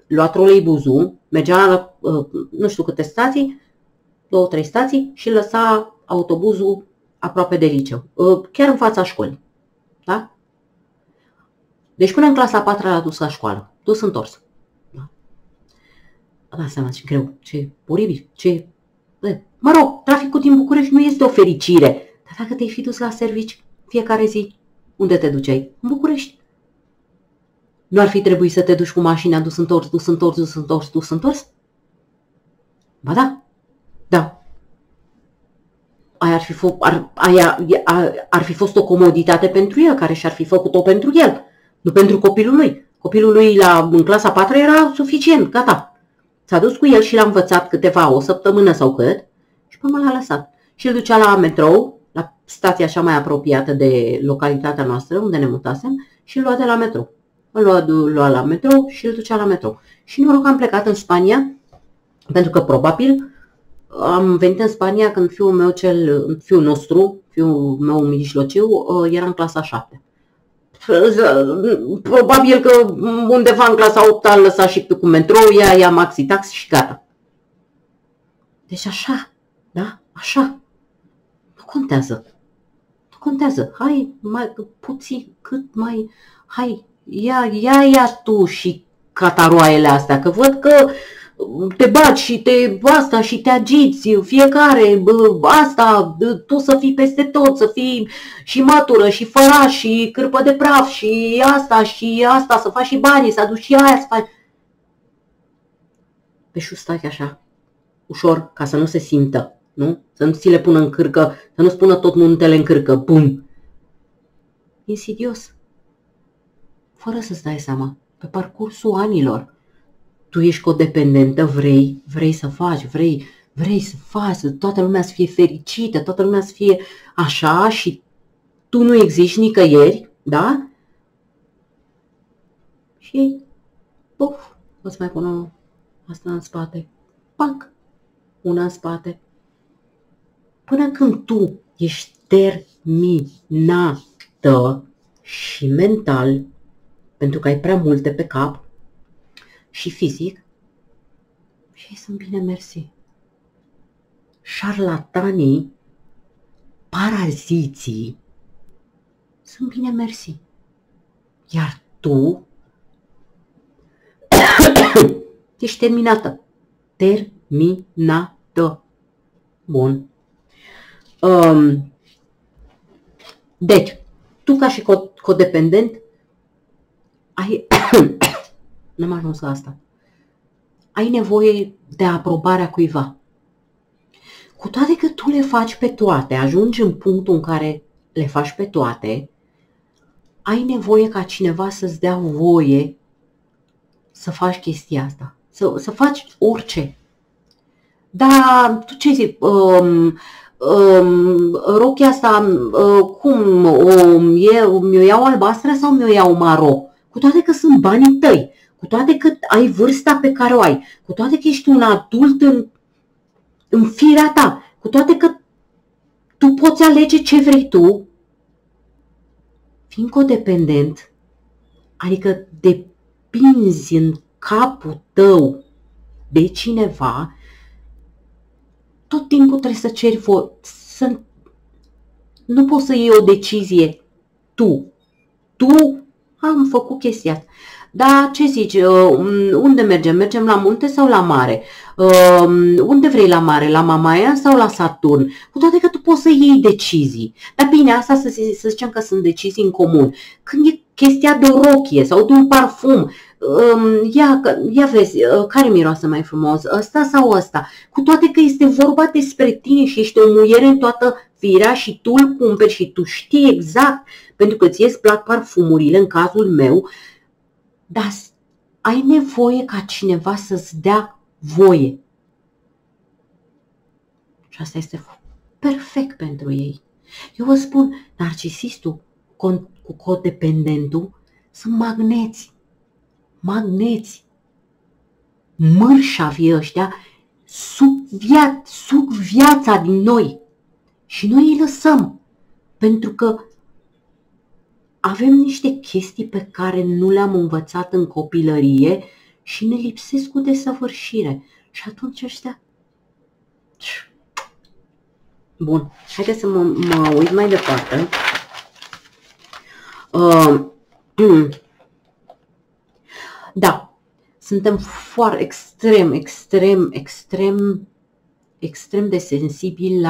lua troleibuzul, mergea la nu știu câte stații, 2-3 stații și lăsa autobuzul aproape de liceu, chiar în fața școlii. Da? Deci până în clasa 4 l-a dus la școală, dus întors. Da? Da, seama ce greu, ce oribil, ce... Mă rog, traficul din București nu este o fericire, dar dacă te-ai fi dus la servici fiecare zi, unde te duceai? În București. Nu ar fi trebuit să te duci cu mașina dus întors, dus întors, dus întors, dus întors? Ba da, da. Aia ar fi fost o comoditate pentru el, care și-ar fi făcut-o pentru el, nu pentru copilul lui. Copilul lui în clasa 4 era suficient, gata. S-a dus cu el și l-a învățat o săptămână sau cât, și până l-a lăsat. Și îl ducea la metrou, la stația cea mai apropiată de localitatea noastră, unde ne mutasem, și îl lua de la metrou. Îl lua la metrou și îl ducea la metrou. Și noroc că am plecat în Spania, pentru că probabil am venit în Spania când fiul nostru, fiul meu mijlociu, era în clasa 7. Probabil că undeva în clasa 8 a lăsat și cu metrou, ia maxi-taxi și gata. Deci așa, da? Așa. Nu contează. Nu contează. Hai, mai puțin, cât mai... Hai, ia tu și cataroaiele astea, că văd că te baci și te agiți, fiecare, asta, tu să fii peste tot, să fii și mătură, și făraș, și cârpă de praf, și asta, să faci și banii, să aduci și aia, să faci... Pe stai așa, ușor, ca să nu se simtă, nu? Să nu ți le pună în cârcă, să nu spună tot muntele în cârcă, bum! Insidios. Fără să-ți dai seama, pe parcursul anilor, tu ești codependentă, vrei să faci, vrei să faci, toată lumea să fie fericită, toată lumea să fie așa și tu nu existi nicăieri, da? Și, puf, îți mai pun asta în spate, pac, una în spate. Până când tu ești terminată și mental, pentru că ai prea multe pe cap, și fizic, și ei sunt bine mersi. Șarlatanii, paraziții, sunt bine mersi. Iar tu ești terminată. Terminată. Bun. Deci, tu ca și codependent, ai... N-am ajuns la asta. Ai nevoie de aprobarea cuiva. Cu toate că tu le faci pe toate, ajungi în punctul în care le faci pe toate, ai nevoie ca cineva să-ți dea voie să faci chestia asta. Să faci orice. Dar tu ce zici? Rochia asta, cum? Mi-o iau albastră sau mi-o iau maro? Cu toate că sunt banii tăi. Cu toate că ai vârsta pe care o ai, cu toate că ești un adult în firea ta, cu toate că tu poți alege ce vrei tu, fiind codependent, adică depinzi în capul tău de cineva, tot timpul trebuie să ceri Nu poți să iei o decizie tu. Am făcut chestia asta. Dar ce zici, unde mergem? Mergem la munte sau la mare? Unde vrei la mare? La Mamaia sau la Saturn? Cu toate că tu poți să iei decizii. Dar bine, asta să zicem că sunt decizii în comun. Când e chestia de o rochie sau de un parfum, ia vezi, care miroase mai frumos, ăsta sau ăsta? Cu toate că este vorba despre tine și ești o muiere în toată firea și tu îl cumperi și tu știi exact, pentru că ție îți plac parfumurile, în cazul meu, dar ai nevoie ca cineva să-ți dea voie. Și asta este perfect pentru ei. Eu vă spun, narcisistul cu codependentul sunt magneți. Mărșavii ăștia suc viața din noi și noi îi lăsăm pentru că avem niște chestii pe care nu le-am învățat în copilărie și ne lipsesc cu desăvârșire. Și atunci ăștia... Bun, haideți să mă uit mai departe. Da, suntem foarte extrem de sensibili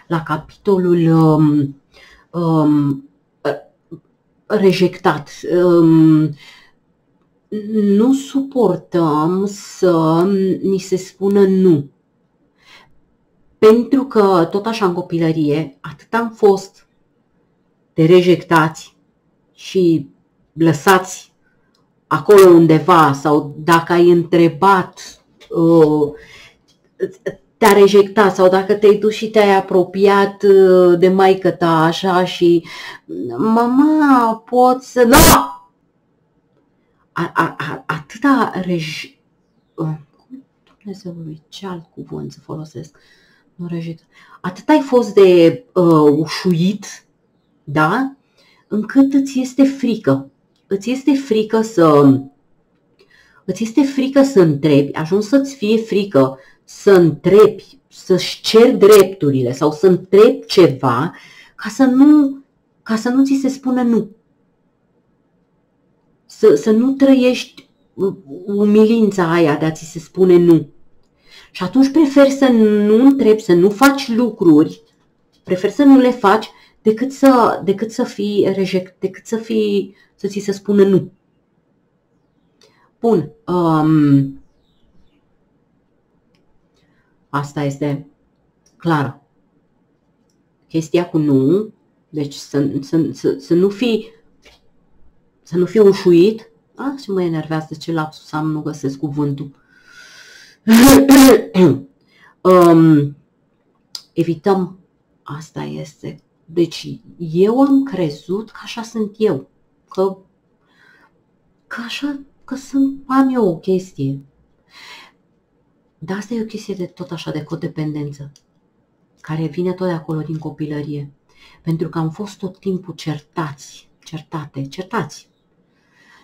la capitolul rejectat. Nu suportăm să ni se spună nu. Pentru că tot așa în copilărie atât am fost de rejectați și lăsați acolo undeva sau dacă ai întrebat te-a rejectat sau dacă te-ai dus și te-ai apropiat de maică-ta așa și mama, poți să... Nu! Atâta Dumnezeului, ce alt cuvânt să folosesc? Nu rejectat. Atât ai fost de ușuit, da? Încât îți este frică. Îți este frică să întrebi, ajungi să-ți fie frică să întrebi, să-și ceri drepturile sau să întrebi ceva ca să nu ți se spună nu. Să nu trăiești umilința aia de a ți se spune nu. Și atunci preferi să nu întrebi, să nu faci lucruri, preferi să nu le faci decât să fii reject, să ți se spună nu. Bun. Asta este clară. Chestia cu nu, deci să nu fii ușuit. Și mă enervează ce lapsus am, nu găsesc cuvântul. Evităm. Asta este. Deci eu am crezut că așa sunt eu. Am eu o chestie. Dar asta e o chestie tot așa de codependență, care vine tot de acolo din copilărie. Pentru că am fost tot timpul certați.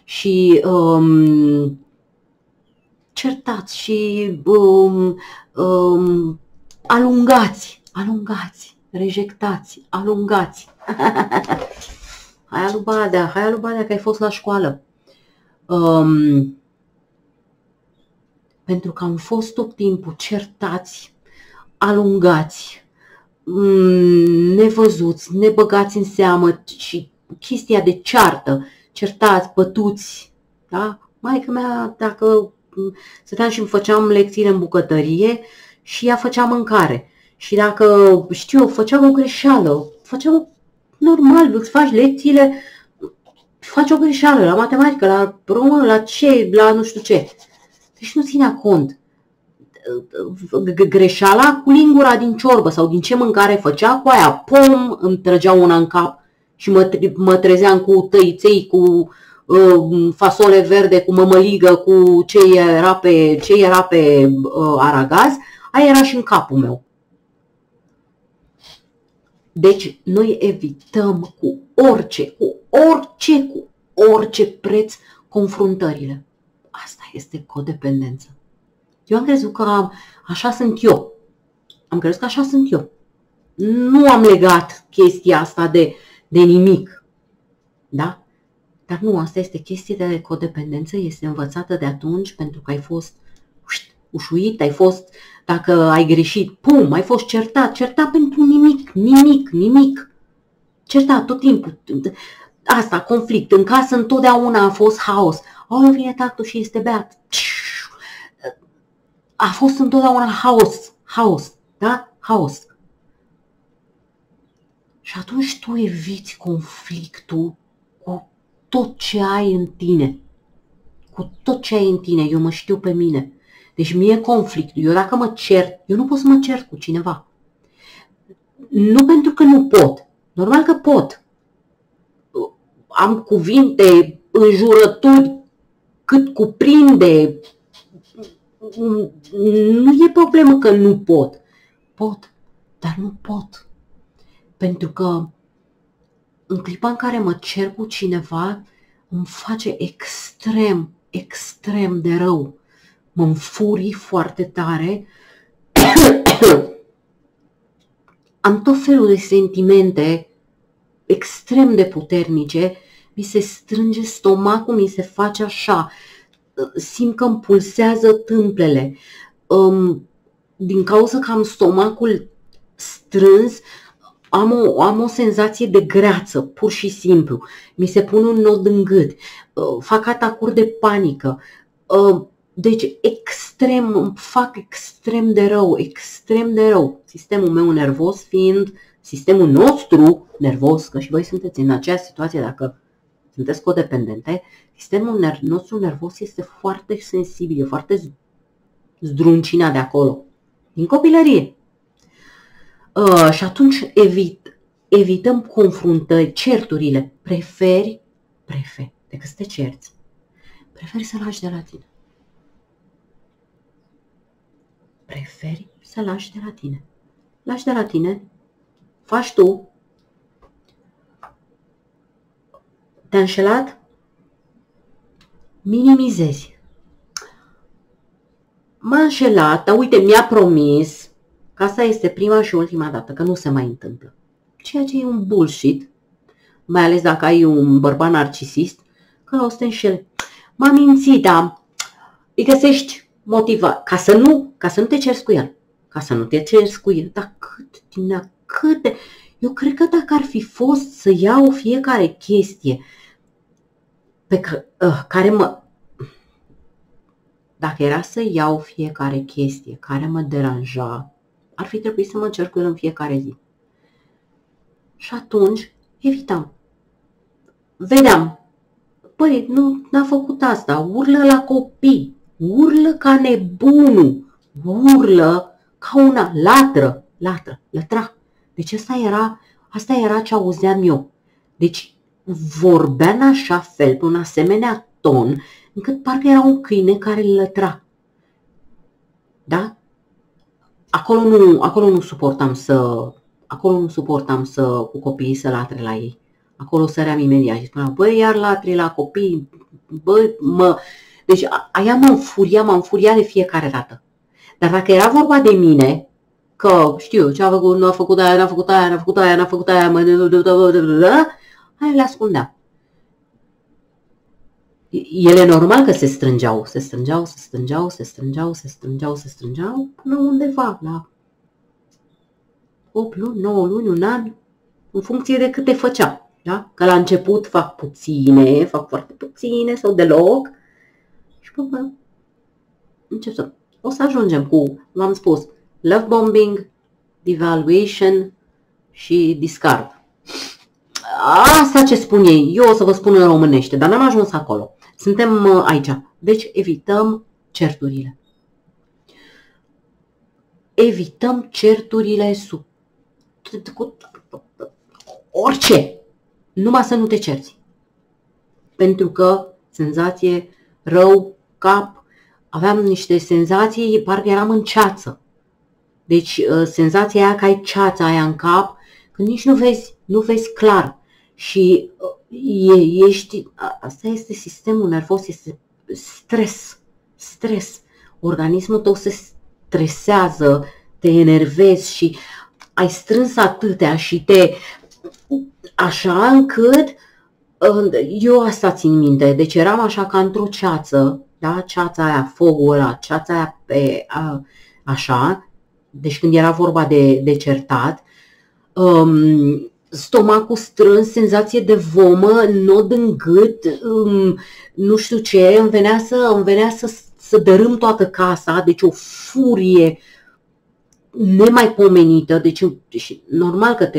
Și certați și alungați, rejectați, alungați. Hai lui Badea, că ai fost la școală. Pentru că am fost tot timpul certați, alungați, nevăzuți, nebăgați în seamă și chestia de ceartă, certați, bătuți, da? Maică mea, dacă stăteam și îmi făceam lecțiile în bucătărie și ea făcea mâncare și dacă, făceam o greșeală, normal, îți faci lecțiile, faci o greșeală la matematică, la română, la ce, la nu știu ce. Deci nu ținea cont. Greșeala cu lingura din ciorbă sau din ce mâncare făcea, cu aia, pom, îmi trăgea una în cap și mă trezeam cu tăiței, cu fasole verde, cu mămăligă, cu ce era pe aragaz, aia era și în capul meu. Deci noi evităm cu orice preț confruntările. Asta este codependență. Eu am crezut că așa sunt eu. Nu am legat chestia asta de nimic. Da? Dar nu, asta este chestie de codependență, este învățată de atunci pentru că ai fost ușuit, ai fost, dacă ai greșit, pum, ai fost certat pentru nimic. Certat tot timpul. Asta, conflict. În casă întotdeauna a fost haos. Vine tactul și este beat. A fost întotdeauna haos, da? Haos. Și atunci tu eviți conflictul cu tot ce ai în tine. Cu tot ce ai în tine. Eu mă știu pe mine. Deci mie conflictul. Eu dacă mă cert, eu nu pot să mă cert cu cineva. Nu pentru că nu pot. Normal că pot. Am cuvinte, înjurături cât cuprinde. Nu e problemă că nu pot. Pot, dar nu pot. Pentru că în clipa în care mă cer cu cineva, îmi face extrem de rău. Mă înfurii foarte tare. Am tot felul de sentimente extrem de puternice. Mi se strânge stomacul, mi se face așa. Simt că îmi pulsează tâmplele. Din cauza că am stomacul strâns, am o senzație de greață, pur și simplu. Mi se pune un nod în gât. Fac atacuri de panică. Deci îmi fac extrem de rău. Sistemul meu nervos fiind sistemul nostru nervos, că și voi sunteți în aceeași situație dacă sunteți codependente, sistemul nostru nervos este foarte sensibil, e foarte zdruncinat de acolo, din copilărie. Și atunci evităm confruntări, certurile. Preferi, decât să te cerți, preferi să lași de la tine. Preferi să lași de la tine. Lași de la tine, faci tu, te-a înșelat, minimizezi. M-a înșelat, dar uite, mi-a promis că asta este prima și ultima dată, că nu se mai întâmplă. Ceea ce e un bullshit, mai ales dacă ai un bărbat narcisist, că o să te înșeli. M-a mințit, dar îi găsești motiva, ca să nu te ceri cu el. Dar câte? Eu cred că dacă ar fi fost să iau fiecare chestie dacă era să iau fiecare chestie care mă deranja, ar fi trebuit să mă cer cu el în fiecare zi. Și atunci evitam. Vedeam, păi, nu n-a făcut asta, urlă la copii, urlă ca nebunul, urlă ca una, lătra. Deci asta era ce auzeam eu. Deci vorbea în așa fel, pe un asemenea ton, încât parcă era un câine care îl lătra. Da? Acolo nu suportam cu copiii să latre la ei. Acolo săream imediat și spuneam, băi, iar latri la copii, Deci aia m-a înfuriat de fiecare dată. Dar dacă era vorba de mine, că știu ce a făcut, nu a făcut aia, n-a făcut aia, aia le ascundeam. Ele normal că se strângeau până undeva, la 8 luni, 9 luni, un an, în funcție de câte făcea. Da? Că la început fac foarte puține sau deloc și o să ajungem cu, v-am spus, love bombing, devaluation și discard. Asta ce spun ei, eu o să vă spun în românește, dar n-am ajuns acolo. Suntem aici. Deci evităm certurile. Evităm certurile cu orice. Numai să nu te cerți. Pentru că senzație, rău, cap, aveam niște senzații, parcă eram în ceață. Deci senzația aia că ai ceața aia în cap, când nici nu vezi clar. Și asta este sistemul nervos, este stres. Organismul tău se stresează, te enervezi și ai strâns atâtea și te... așa încât... Eu asta țin minte, deci eram așa ca într-o ceață, da? Ceața aia, fogul ăla, ceața aia pe... așa, deci când era vorba de certat, stomacul strâns, senzație de vomă, nod în gât, nu știu ce, îmi venea să dărâm toată casa, deci o furie nemaipomenită, deci normal că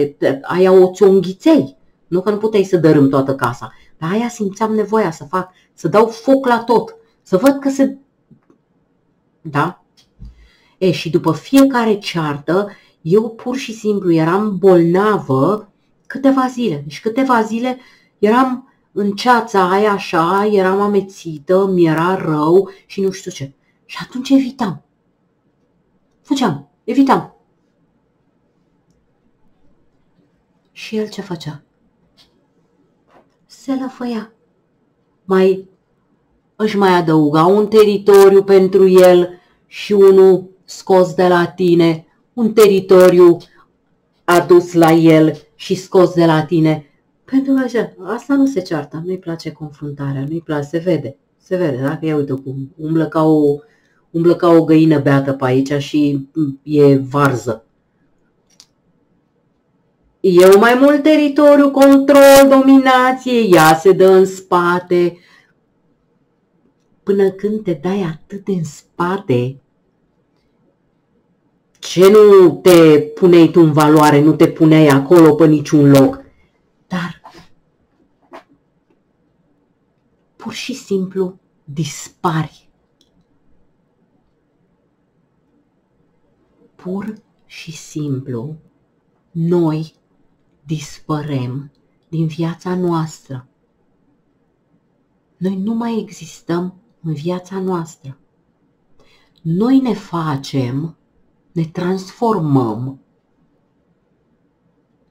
aia o ți-o înghiței, nu că nu puteai să dărâm toată casa, dar aia simțeam nevoia să fac, să dau foc la tot, să văd că se... Da? Și după fiecare ceartă, eu pur și simplu eram bolnavă câteva zile. Deci câteva zile eram în ceața aia așa, eram amețită, mi-era rău și nu știu ce. Și atunci evitam. Evitam. Și el ce făcea? Se lăfăia. Își mai adăuga un teritoriu pentru el și unul scos de la tine, un teritoriu adus la el și scos de la tine. Pentru că așa, asta nu se ceartă, nu-i place confruntarea, nu-i place, se vede, dacă ia uite cum umblă ca o găină beată pe aici și e varză. Eu mai mult teritoriu, control, dominație, ea se dă în spate. Până când te dai atât în spate, ce nu te puneai tu în valoare, nu te puneai acolo pe niciun loc, dar pur și simplu dispari. Pur și simplu noi dispărem din viața noastră. Noi nu mai existăm în viața noastră. Noi ne transformăm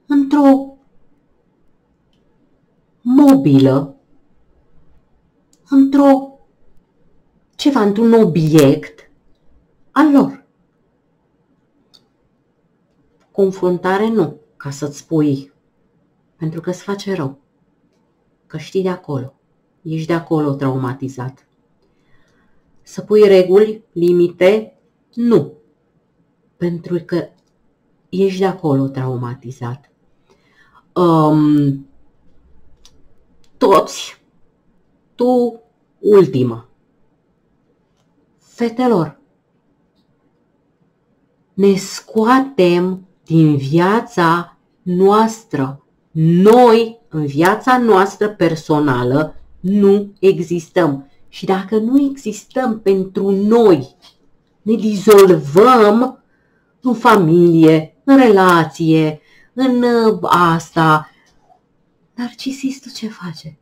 într-o mobilă, într-un obiect al lor. Confruntare nu, ca să-ți spui, pentru că îți face rău, că știi de acolo, ești de acolo traumatizat. Să pui reguli, limite, nu, pentru că ești de acolo traumatizat. Toți, tu ultima. Fetelor, ne scoatem din viața noastră. Noi, în viața noastră personală, nu existăm. Și dacă nu existăm pentru noi, ne dizolvăm în familie, în relație, în asta. Narcisistul ce face?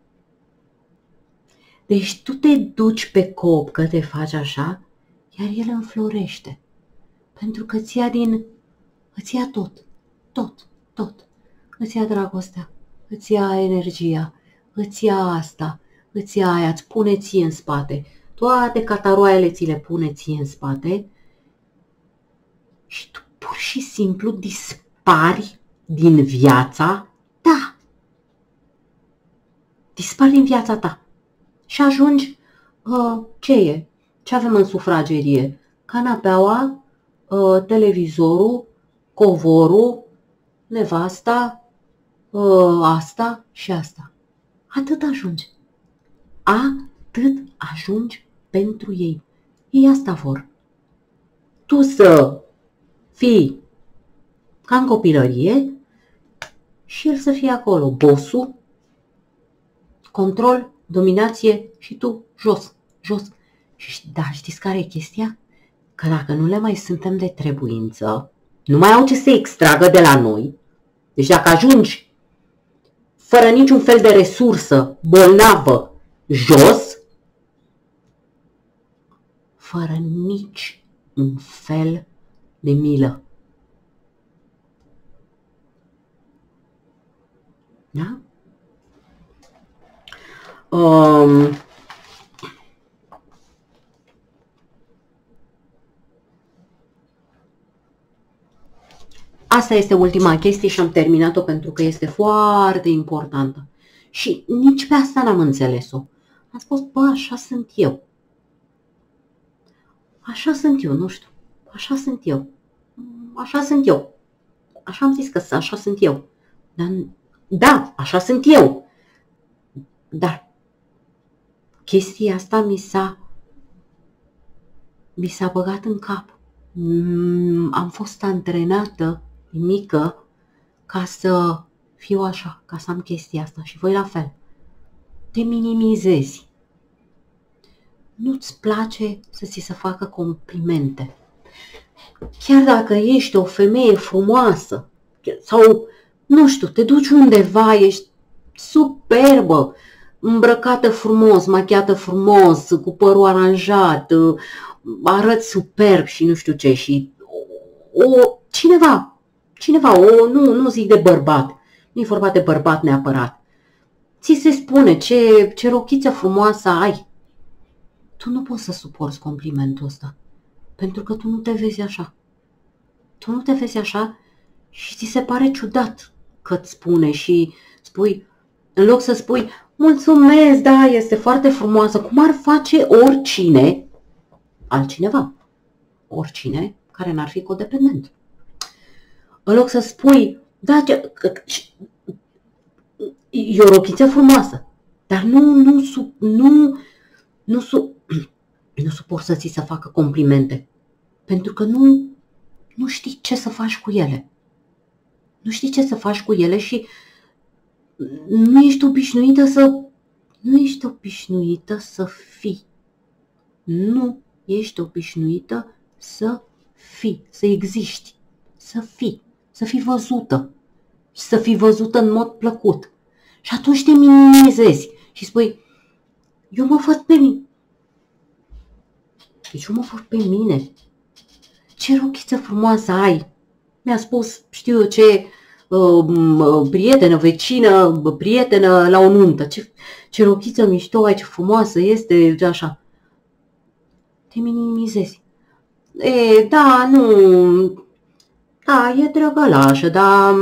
Deci tu te duci pe cop că te faci așa, iar el înflorește. Pentru că îți ia tot. Îți ia dragostea, îți ia energia, îți ia asta, îți ia aia, îți pune ție în spate. Toate cataroaiele ți le pune ție în spate și tu pur și simplu dispari din viața ta. Dispari din viața ta. Și ajungi, ce e? Ce avem în sufragerie? Canapeaua, televizorul, covorul, nevasta, asta și asta. Atât ajungi. Atât ajungi pentru ei. Ei asta vor. Tu să fii ca în copilărie și el să fie acolo. Bossul, control, dominație și tu jos. Da, știți care e chestia? Că dacă nu le mai suntem de trebuință, nu mai au ce să extragă de la noi. Deci dacă ajungi fără niciun fel de resursă, bolnavă, jos, fără nici un fel de milă. Da? asta este ultima chestie și am terminat-o pentru că este foarte importantă. Și nici pe asta n-am înțeles-o. Am spus, bă, așa sunt eu. Așa sunt eu, nu știu. Așa sunt eu. Așa sunt eu. Așa am zis că așa sunt eu. Da, așa sunt eu. Dar chestia asta mi s-a băgat în cap. Am fost antrenată de mică ca să fiu așa, ca să am chestia asta și voi la fel. Te minimizezi. Nu-ți place să ți se facă complimente. Chiar dacă ești o femeie frumoasă sau, nu știu, te duci undeva, ești superbă, îmbrăcată frumos, machiată frumos, cu părul aranjat, arăți superb și nu știu ce și cineva, nu zic de bărbat, nu e vorba de bărbat neapărat, ți se spune ce rochiță frumoasă ai. Tu nu poți să suporți complimentul ăsta, pentru că tu nu te vezi așa. Tu nu te vezi așa și ți se pare ciudat că îți spune și spui, în loc să spui, mulțumesc, da, este foarte frumoasă, cum ar face oricine, altcineva, oricine care n-ar fi codependent. În loc să spui, da, e o rochiță frumoasă, dar nu suport să ți se facă complimente, pentru că nu știi ce să faci cu ele. Nu știi ce să faci cu ele și nu ești obișnuită să fii. Nu ești obișnuită să fii, să existi, să fii văzută și să fii văzută în mod plăcut. Și atunci te minimizezi și spui, eu mă văd pe mine. Deci eu mă văd pe mine. Ce rochiță frumoasă ai. Mi-a spus, știu eu ce, prietenă, vecină, prietenă la o nuntă. Ce rochiță mișto ai, ce frumoasă este, așa. Te minimizezi. Da, e drăgălașă, dar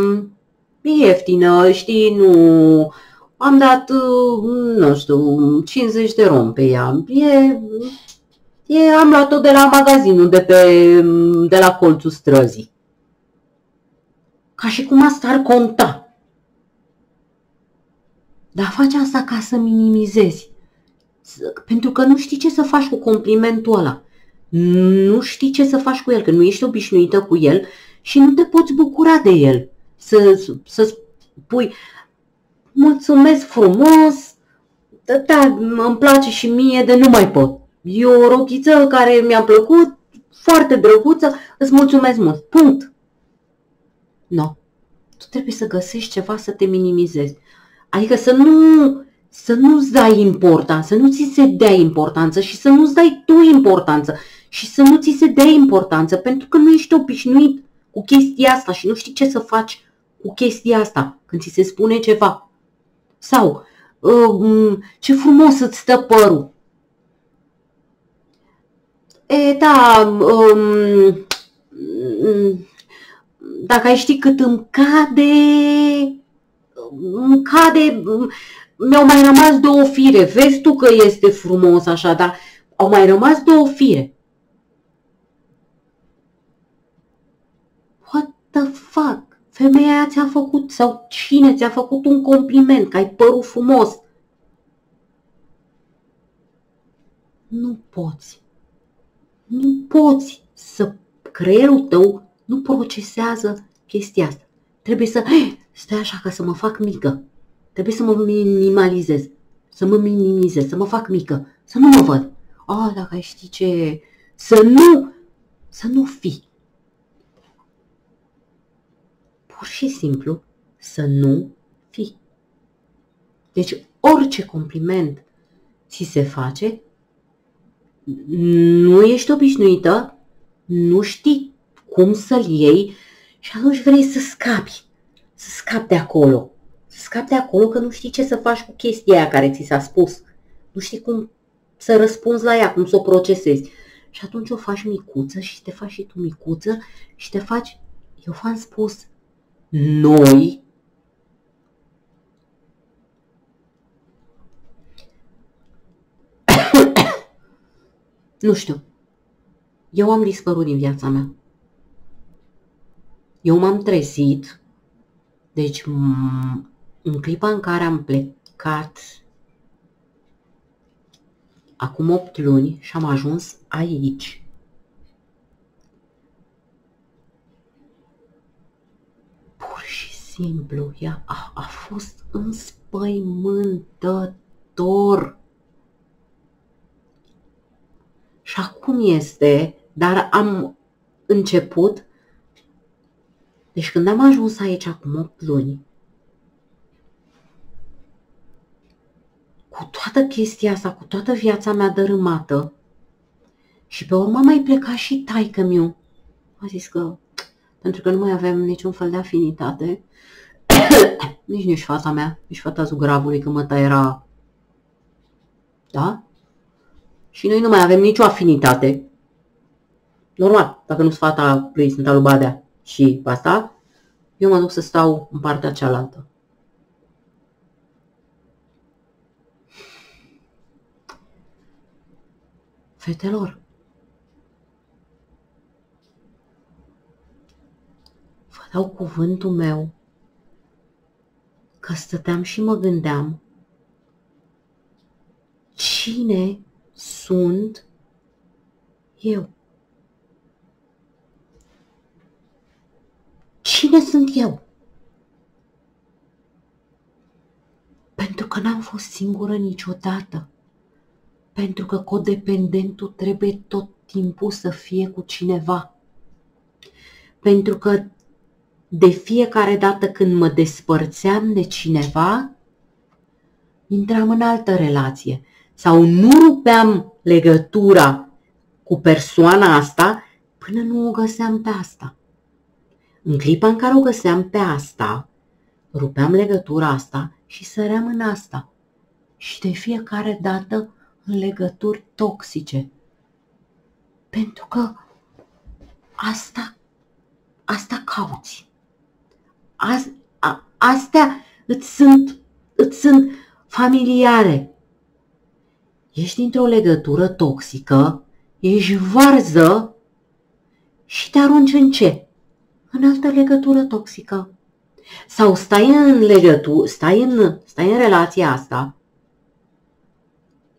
e ieftină, știi, nu... Am dat, nu știu, 50 de ron pe ea. Am luat-o de la magazinul de la colțul străzii. Ca și cum asta ar conta. Dar faci asta ca să minimizezi. Pentru că nu știi ce să faci cu complimentul ăla. Nu știi ce să faci cu el, că nu ești obișnuită cu el și nu te poți bucura de el. Să spui, mulțumesc frumos, da, îmi place și mie de nu mai pot. E o rochiță care mi-a plăcut, foarte drăguță, îți mulțumesc mult. Punct. Nu. Tu trebuie să găsești ceva să te minimizezi. Adică să nu-ți dai importanță, să nu ți se dea importanță și să nu-ți dai tu importanță și să nu ți se dea importanță pentru că nu ești obișnuit cu chestia asta și nu știi ce să faci cu chestia asta când ți se spune ceva. Sau, ce frumos îți stă părul. Da, dacă ai ști cât îmi cade, mi-au mai rămas 2 fire. Vezi tu că este frumos așa, dar au mai rămas 2 fire. What the fuck? Femeia aia ți-a făcut, sau cine ți-a făcut un compliment, că ai părul frumos. Nu poți. Nu poți să creierul tău nu procesează chestia asta. Trebuie să stai așa ca să mă fac mică. Trebuie să mă minimalizez. Să mă minimizez, să mă fac mică. Să nu mă văd. Dacă ai ști ce... Să nu fii. Pur și simplu să nu fii. Deci orice compliment ți se face, nu ești obișnuită, nu știi cum să-l iei și atunci vrei să scapi. Să scapi de acolo. Să scapi de acolo că nu știi ce să faci cu chestia aia care ți s-a spus. Nu știi cum să răspunzi la ea, cum să o procesezi. Și atunci o faci micuță și te faci și tu micuță și te faci Eu v-am spus, noi nu știu. Eu am dispărut din viața mea. Eu m-am trezit, deci în clipa în care am plecat acum 8 luni și am ajuns aici, pur și simplu, a fost înspăimântător. Și acum este, dar am început, deci când am ajuns aici acum 8 luni, cu toată chestia asta, cu toată viața mea dărâmată, și pe urmă mai pleca și taică-miu. A zis că, pentru că nu mai avem niciun fel de afinitate, nici fata mea, nici fata zugravului, că măta era, da? Și noi nu mai avem nicio afinitate. Normal, dacă nu-s fata lui, sunt alu Badea și asta, eu mă duc să stau în partea cealaltă. Fetelor, vă dau cuvântul meu că stăteam și mă gândeam cine sunt eu. Cine sunt eu? Pentru că n-am fost singură niciodată. Pentru că codependentul trebuie tot timpul să fie cu cineva. Pentru că de fiecare dată când mă despărțeam de cineva, intram în altă relație. Sau nu rupeam legătura cu persoana asta până nu o găseam pe asta. În clipa în care o găseam pe asta, rupeam legătura asta și săream în asta. Și de fiecare dată în legături toxice. Pentru că asta cauți. Astea îți sunt familiare. Ești dintr-o legătură toxică, ești varză și te arunci în ce? În altă legătură toxică. Sau stai în legătură, stai în relația asta.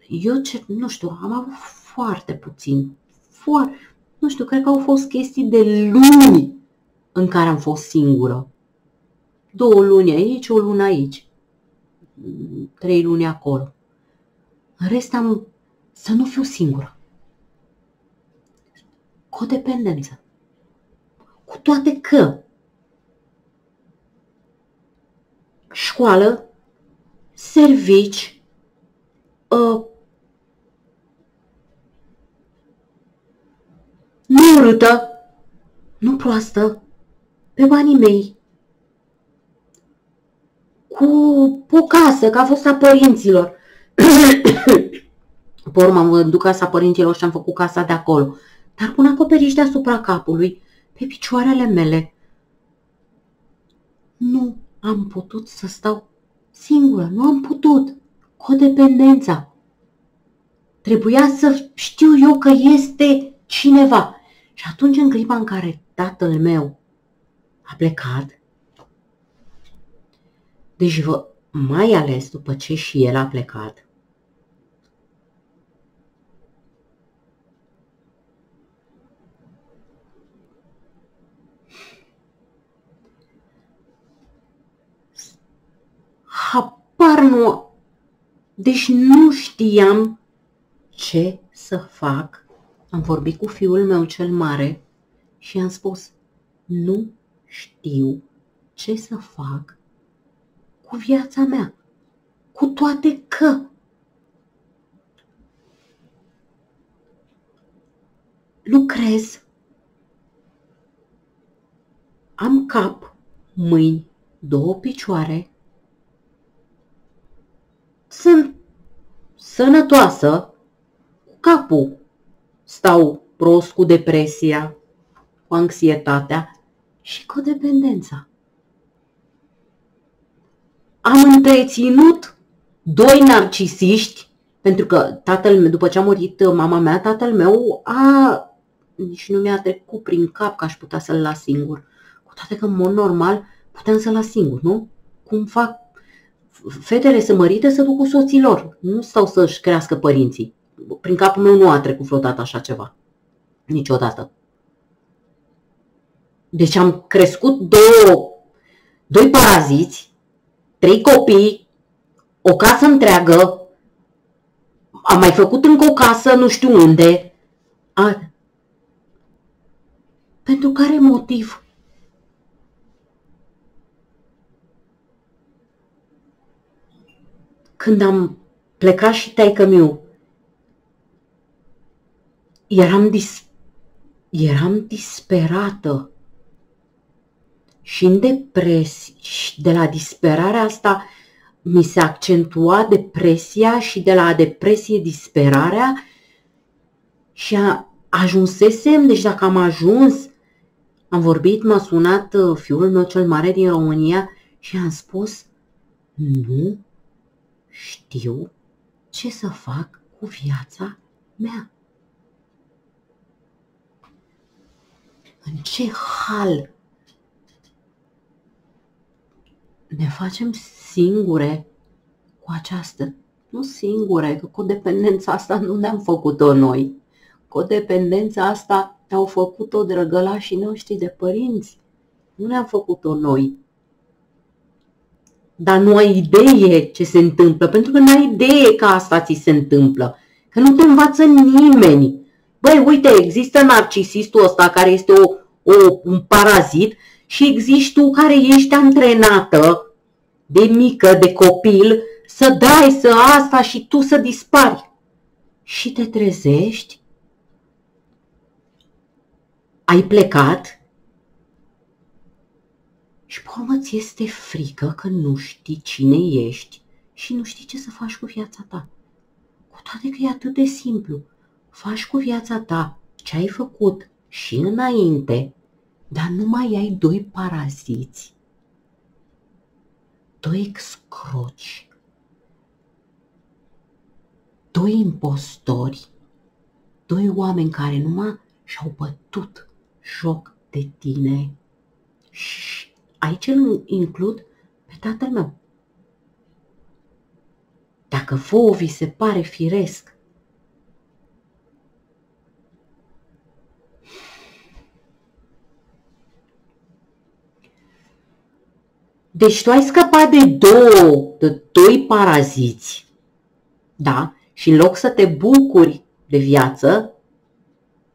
Eu nu știu, am avut foarte puțin. Nu știu, cred că au fost chestii de luni în care am fost singură. 2 luni aici, 1 lună aici. 3 luni acolo. În rest am să nu fiu singură. Codependență. Cu toate că școală, servici, nu urâtă, nu proastă, pe banii mei, cu o casă, că a fost a părinților. Pe urmă mă duc casa părinților și am făcut casa de acolo. Dar cu un acoperiș deasupra capului, pe picioarele mele. Nu am putut să stau singură, nu am putut. Codependența. Trebuia să știu eu că este cineva. Și atunci, în clipa în care tatăl meu a plecat, deci mai ales după ce și el a plecat, deci nu știam ce să fac. Am vorbit cu fiul meu cel mare și i-am spus, nu știu ce să fac cu viața mea, cu toate că lucrez, am cap, mâini, 2 picioare, sunt sănătoasă, cu capul stau prost, cu depresia, cu anxietatea și codependența. Am întreținut doi narcisiști, pentru că tatăl meu, după ce a murit mama mea, tatăl meu nici nu mi-a trecut prin cap că aș putea să-l las singur. Cu toate că, în mod normal, puteam să-l las singur, nu? Cum fac fetele să mărite, să duc cu soții lor. Nu stau să-și crească părinții. Prin capul meu nu a trecut vreodată așa ceva. Niciodată. Deci am crescut doi paraziți, 3 copii, o casă întreagă, am mai făcut încă o casă nu știu unde. Pentru care motiv? Când am plecat și taică-miu, eram disperată. Și în depresie, și de la disperarea asta mi se accentua depresia și de la depresie disperarea și ajunsesem, deci dacă am ajuns, am vorbit, m-a sunat fiul meu cel mare din România și am spus, nu știu ce să fac cu viața mea. În ce hal ne facem singure cu această, nu singure, că codependența asta nu ne-am făcut-o noi. Codependența asta au făcut-o drăgălașii noștri de părinți. Nu ne-am făcut-o noi. Dar nu ai idee ce se întâmplă, pentru că nu ai idee că asta ți se întâmplă. Că nu te învață nimeni. Băi, uite, există narcisistul ăsta care este un parazit și existi tu care ești antrenată de mică, de copil, să dai, să asta și tu să dispari. Și te trezești, ai plecat și pe urmă ți este frică că nu știi cine ești și nu știi ce să faci cu viața ta. Cu toate că e atât de simplu. Faci cu viața ta ce ai făcut și înainte, dar nu mai ai 2 paraziți, 2 excroci, 2 impostori, 2 oameni care numai și-au bătut joc de tine. Și aici îl includ pe tatăl meu. Dacă vouă vi se pare firesc, deci tu ai scăpat de doi paraziți, da? Și în loc să te bucuri de viață,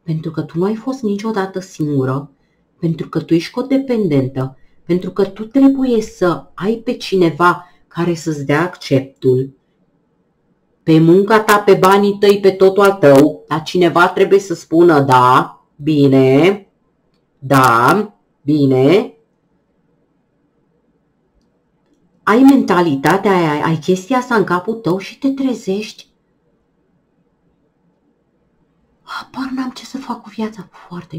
pentru că tu nu ai fost niciodată singură, pentru că tu ești codependentă, pentru că tu trebuie să ai pe cineva care să-ți dea acceptul, pe munca ta, pe banii tăi, pe totul al tău, dar cineva trebuie să spună da, bine, ai mentalitatea aia, ai chestia asta în capul tău și te trezești. Apar n-am ce să fac cu viața. Foarte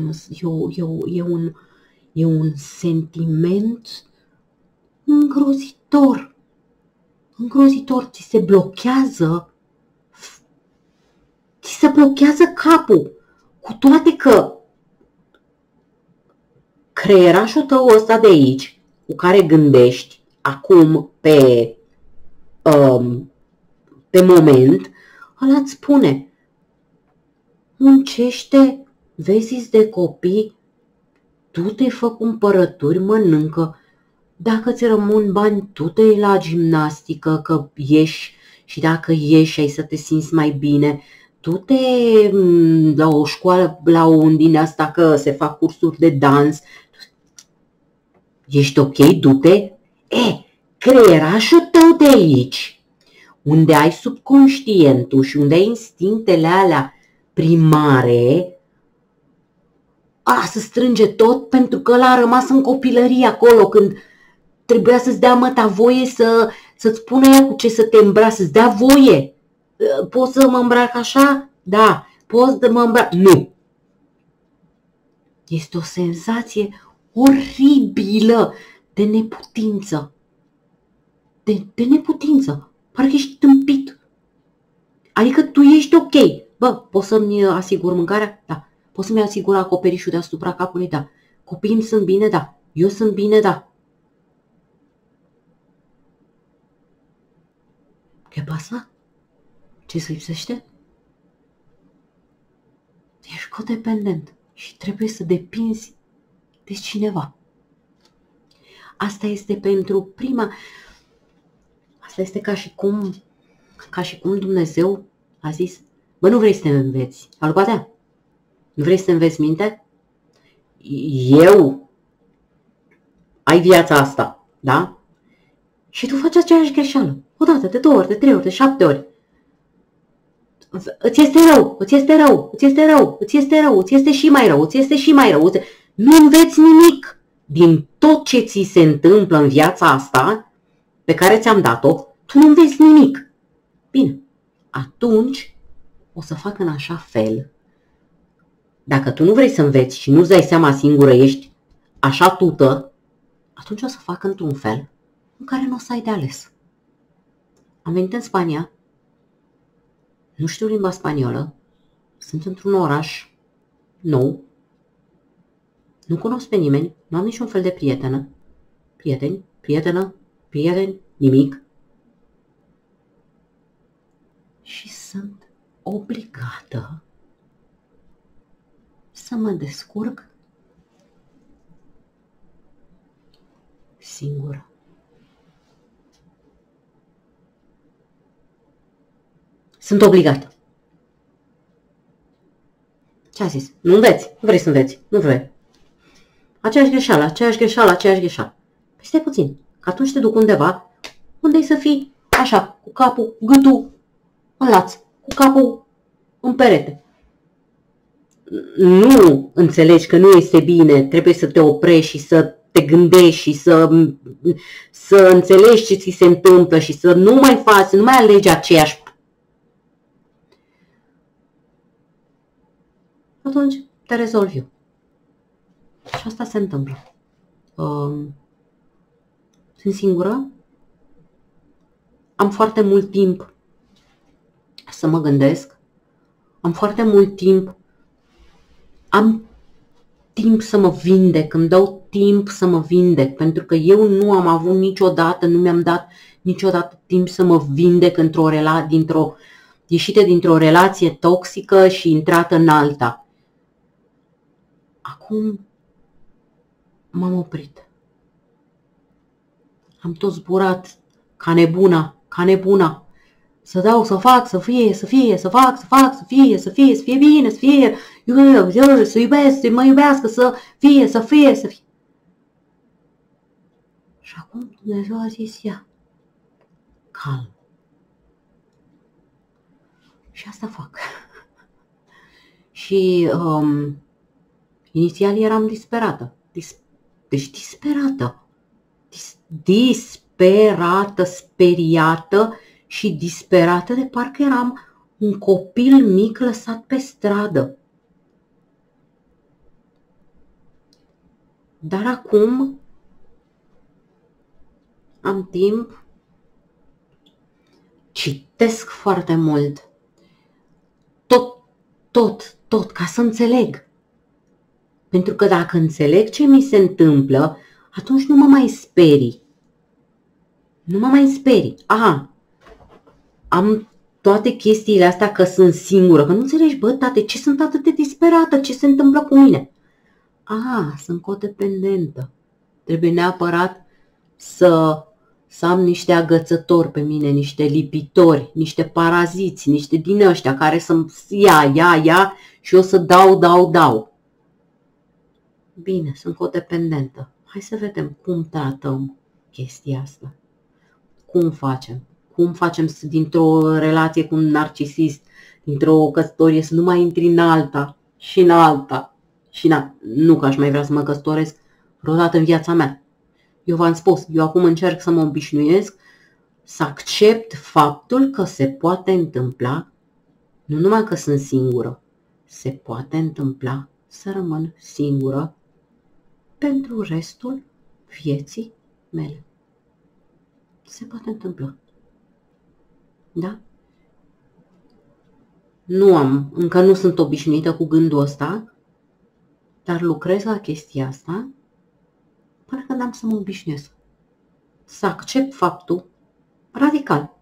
e un sentiment îngrozitor. Îngrozitor, ți se blochează capul. Cu toate că creierașul tău ăsta de aici, cu care gândești acum pe moment, ăla îți spune, muncește, vezi de copii, du-te, fă cumpărături, mănâncă, dacă ți rămân bani, du-te la gimnastică, că ieși și dacă ieși ai să te simți mai bine, du-te la o școală, la un din asta că se fac cursuri de dans, ești ok, du-te. Creierașul tău de aici, unde ai subconștientul și unde ai instinctele alea primare, se strânge tot pentru că ăla a rămas în copilărie acolo când trebuia să-ți dea măta voie să-ți spună ea cu ce să te îmbraci, să-ți dea voie. Poți să mă îmbrac așa? Da. Poți să mă îmbrac? Nu. Este o senzație oribilă de neputință. De neputință. Parcă ești tâmpit. Adică tu ești ok. Bă, poți să-mi asigur mâncarea? Da. Poți să-mi asigur acoperișul deasupra capului? Da. Copiii sunt bine? Da. Eu sunt bine? Da. Ce pasa? Ce-ți lipsește? Ești codependent și trebuie să depinzi de cineva. Asta este pentru prima... Asta este ca și cum Dumnezeu a zis, bă, nu vrei să te înveți albatea? Nu vrei să te înveți minte? Eu ai viața asta, da? Și tu faci aceeași greșeală. O dată, de 2 ori, de 3 ori, de 7 ori. Îți este rău, îți este rău, îți este rău, îți este rău, îți este și mai rău, îți este și mai rău. Nu înveți nimic din tot ce ți se întâmplă în viața asta pe care ți-am dat-o, tu nu înveți nimic. Bine, atunci o să fac în așa fel. Dacă tu nu vrei să înveți și nu-ți dai seama singură, ești așa tută, atunci o să fac într-un fel în care nu o să ai de ales. Am venit în Spania, nu știu limba spaniolă, sunt într-un oraș nou, nu cunosc pe nimeni, nu am niciun fel de prieteni, nimic. Și sunt obligată să mă descurc singură. Sunt obligată. Ce a zis? Nu înveți, nu vrei să înveți, nu vrei. Aceeași greșeală. Păi stai puțin, că atunci te duc undeva unde-i să fii așa, cu capul, gâtul în laț, cu capul în perete. Nu înțelegi că nu este bine, trebuie să te oprești și să te gândești și să înțelegi ce ți se întâmplă și să nu mai faci, să nu mai alegi aceeași. Atunci te rezolvi eu. Și asta se întâmplă. Sunt singură. Am foarte mult timp să mă gândesc. Am foarte mult timp. Am timp să mă vindec. Îmi dau timp să mă vindec. Pentru că eu nu am avut niciodată, nu mi-am dat niciodată timp să mă vindec ieșită dintr-o relație toxică și intrată în alta. Acum m-am oprit. Am tot zburat ca nebuna. Să dau, să fac, să fie, să fie bine, să fie, să iubesc, să mă iubească, să fie. Și acum Dumnezeu a zis, ia, calm. Și asta fac. Și inițial eram disperată. Disperată, speriată și disperată de parcă eram un copil mic lăsat pe stradă. Dar acum am timp, citesc foarte mult, tot, ca să înțeleg. Pentru că dacă înțeleg ce mi se întâmplă, atunci nu mă mai sperii. Aha, am toate chestiile astea că sunt singură, că nu înțelegi, bă, tate, ce sunt atât de disperată, ce se întâmplă cu mine? Aha, sunt codependentă. Trebuie neapărat să am niște agățători pe mine, niște lipitori, niște paraziți, niște din ăștia care să-mi ia și eu să dau. Bine, sunt codependentă. Hai să vedem cum tratăm chestia asta. Cum facem? Cum facem dintr-o relație cu un narcisist, dintr-o căsătorie, să nu mai intri în alta și în alta și nu că aș mai vrea să mă căsătoresc vreodată în viața mea. Eu v-am spus, eu acum încerc să mă obișnuiesc, să accept faptul că se poate întâmpla, nu numai că sunt singură, se poate întâmpla să rămân singură pentru restul vieții mele. Se poate întâmpla. Da? Încă nu sunt obișnuită cu gândul ăsta, dar lucrez la chestia asta până când am să mă obișnuiesc. Să accept faptul radical.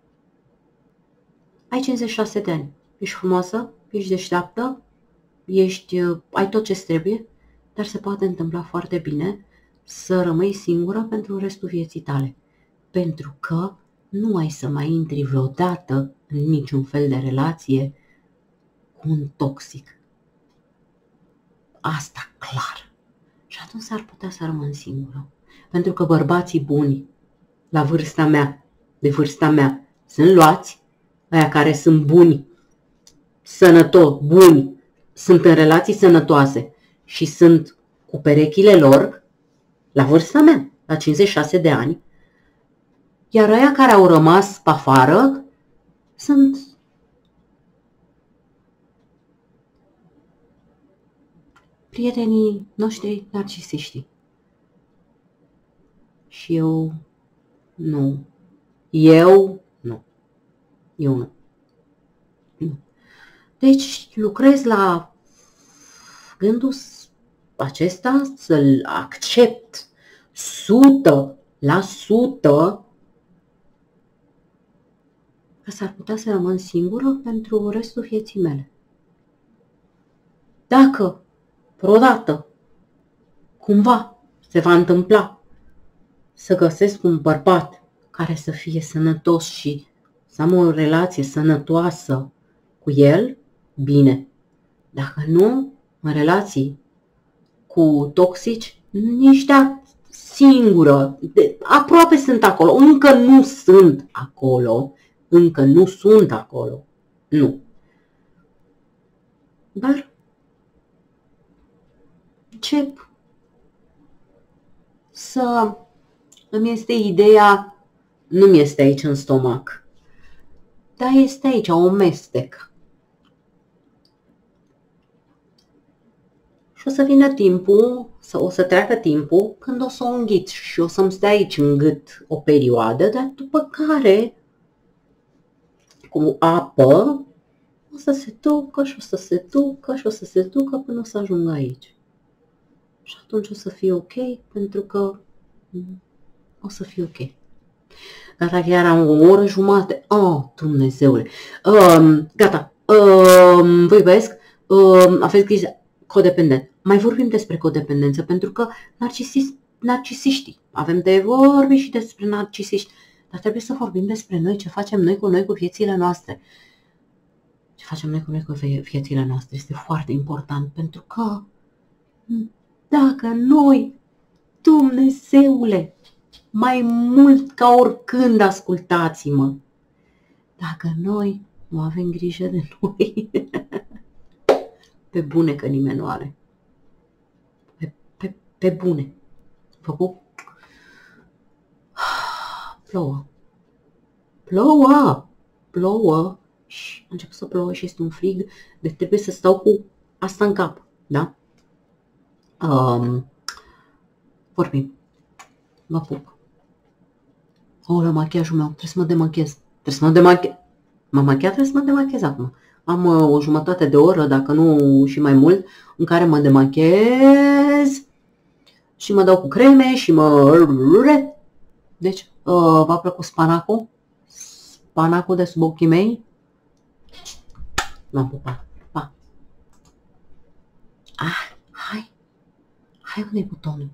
Ai 56 de ani, ești frumoasă, ești deșteaptă, ai tot ce trebuie, dar se poate întâmpla foarte bine să rămâi singură pentru restul vieții tale. Pentru că nu ai să mai intri vreodată în niciun fel de relație cu un toxic. Asta clar. Și atunci s-ar putea să rămân singură. Pentru că bărbații buni, la vârsta mea, de vârsta mea, sunt luați, aia care sunt buni, buni, sunt în relații sănătoase și sunt cu perechile lor, la vârsta mea, la 56 de ani, iar aia care au rămas pe afară sunt prietenii noștri narcisiști. Și eu nu. Deci lucrez la gândul acesta să-l accept 100% că s-ar putea să rămân singură pentru restul vieții mele. Dacă vreodată, cumva, se va întâmpla să găsesc un bărbat care să fie sănătos și să am o relație sănătoasă cu el, bine. Dacă nu, în relații cu toxici, nici de singură. Aproape sunt acolo. Încă nu sunt acolo. Nu. Dar încep să îmi este ideea, nu mi este aici în stomac, dar este aici, o mestec. Și o să vină timpul, o să treacă timpul când o să o înghit și o să-mi stea aici în gât o perioadă, dar după care, cu apă, o să se ducă și o să se ducă și o să se ducă până o să ajungă aici. Și atunci o să fie ok, pentru că o să fie ok. Gata, chiar am o oră jumate. Oh, Dumnezeule. Gata. Vă iubesc. Aveți grijă. Codependent. Mai vorbim despre codependență, pentru că narcisiștii. Avem de vorbi și despre narcisiști. Dar trebuie să vorbim despre noi, ce facem noi cu viețile noastre. Ce facem noi cu viețile noastre este foarte important, pentru că dacă noi, Dumnezeule, mai mult ca oricând, ascultați-mă, dacă noi nu avem grijă de noi, pe bune că nimeni nu are. Pe bune. Vă pup. Plouă. Și a început să plouă și este un frig, deci trebuie să stau cu asta în cap, da? Vorbim. Vă pup. La machiajul meu. Trebuie să mă demachez. Trebuie să mă demachez acum. Am o jumătate de oră, dacă nu și mai mult, în care mă demachez și mă dau cu creme și Deci, v-a plăcut spanacul? Spanacul de sub ochii mei? M-am pupat. Pa! Hai, unde-i butonul?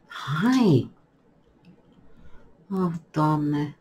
Hai! Oh, Doamne!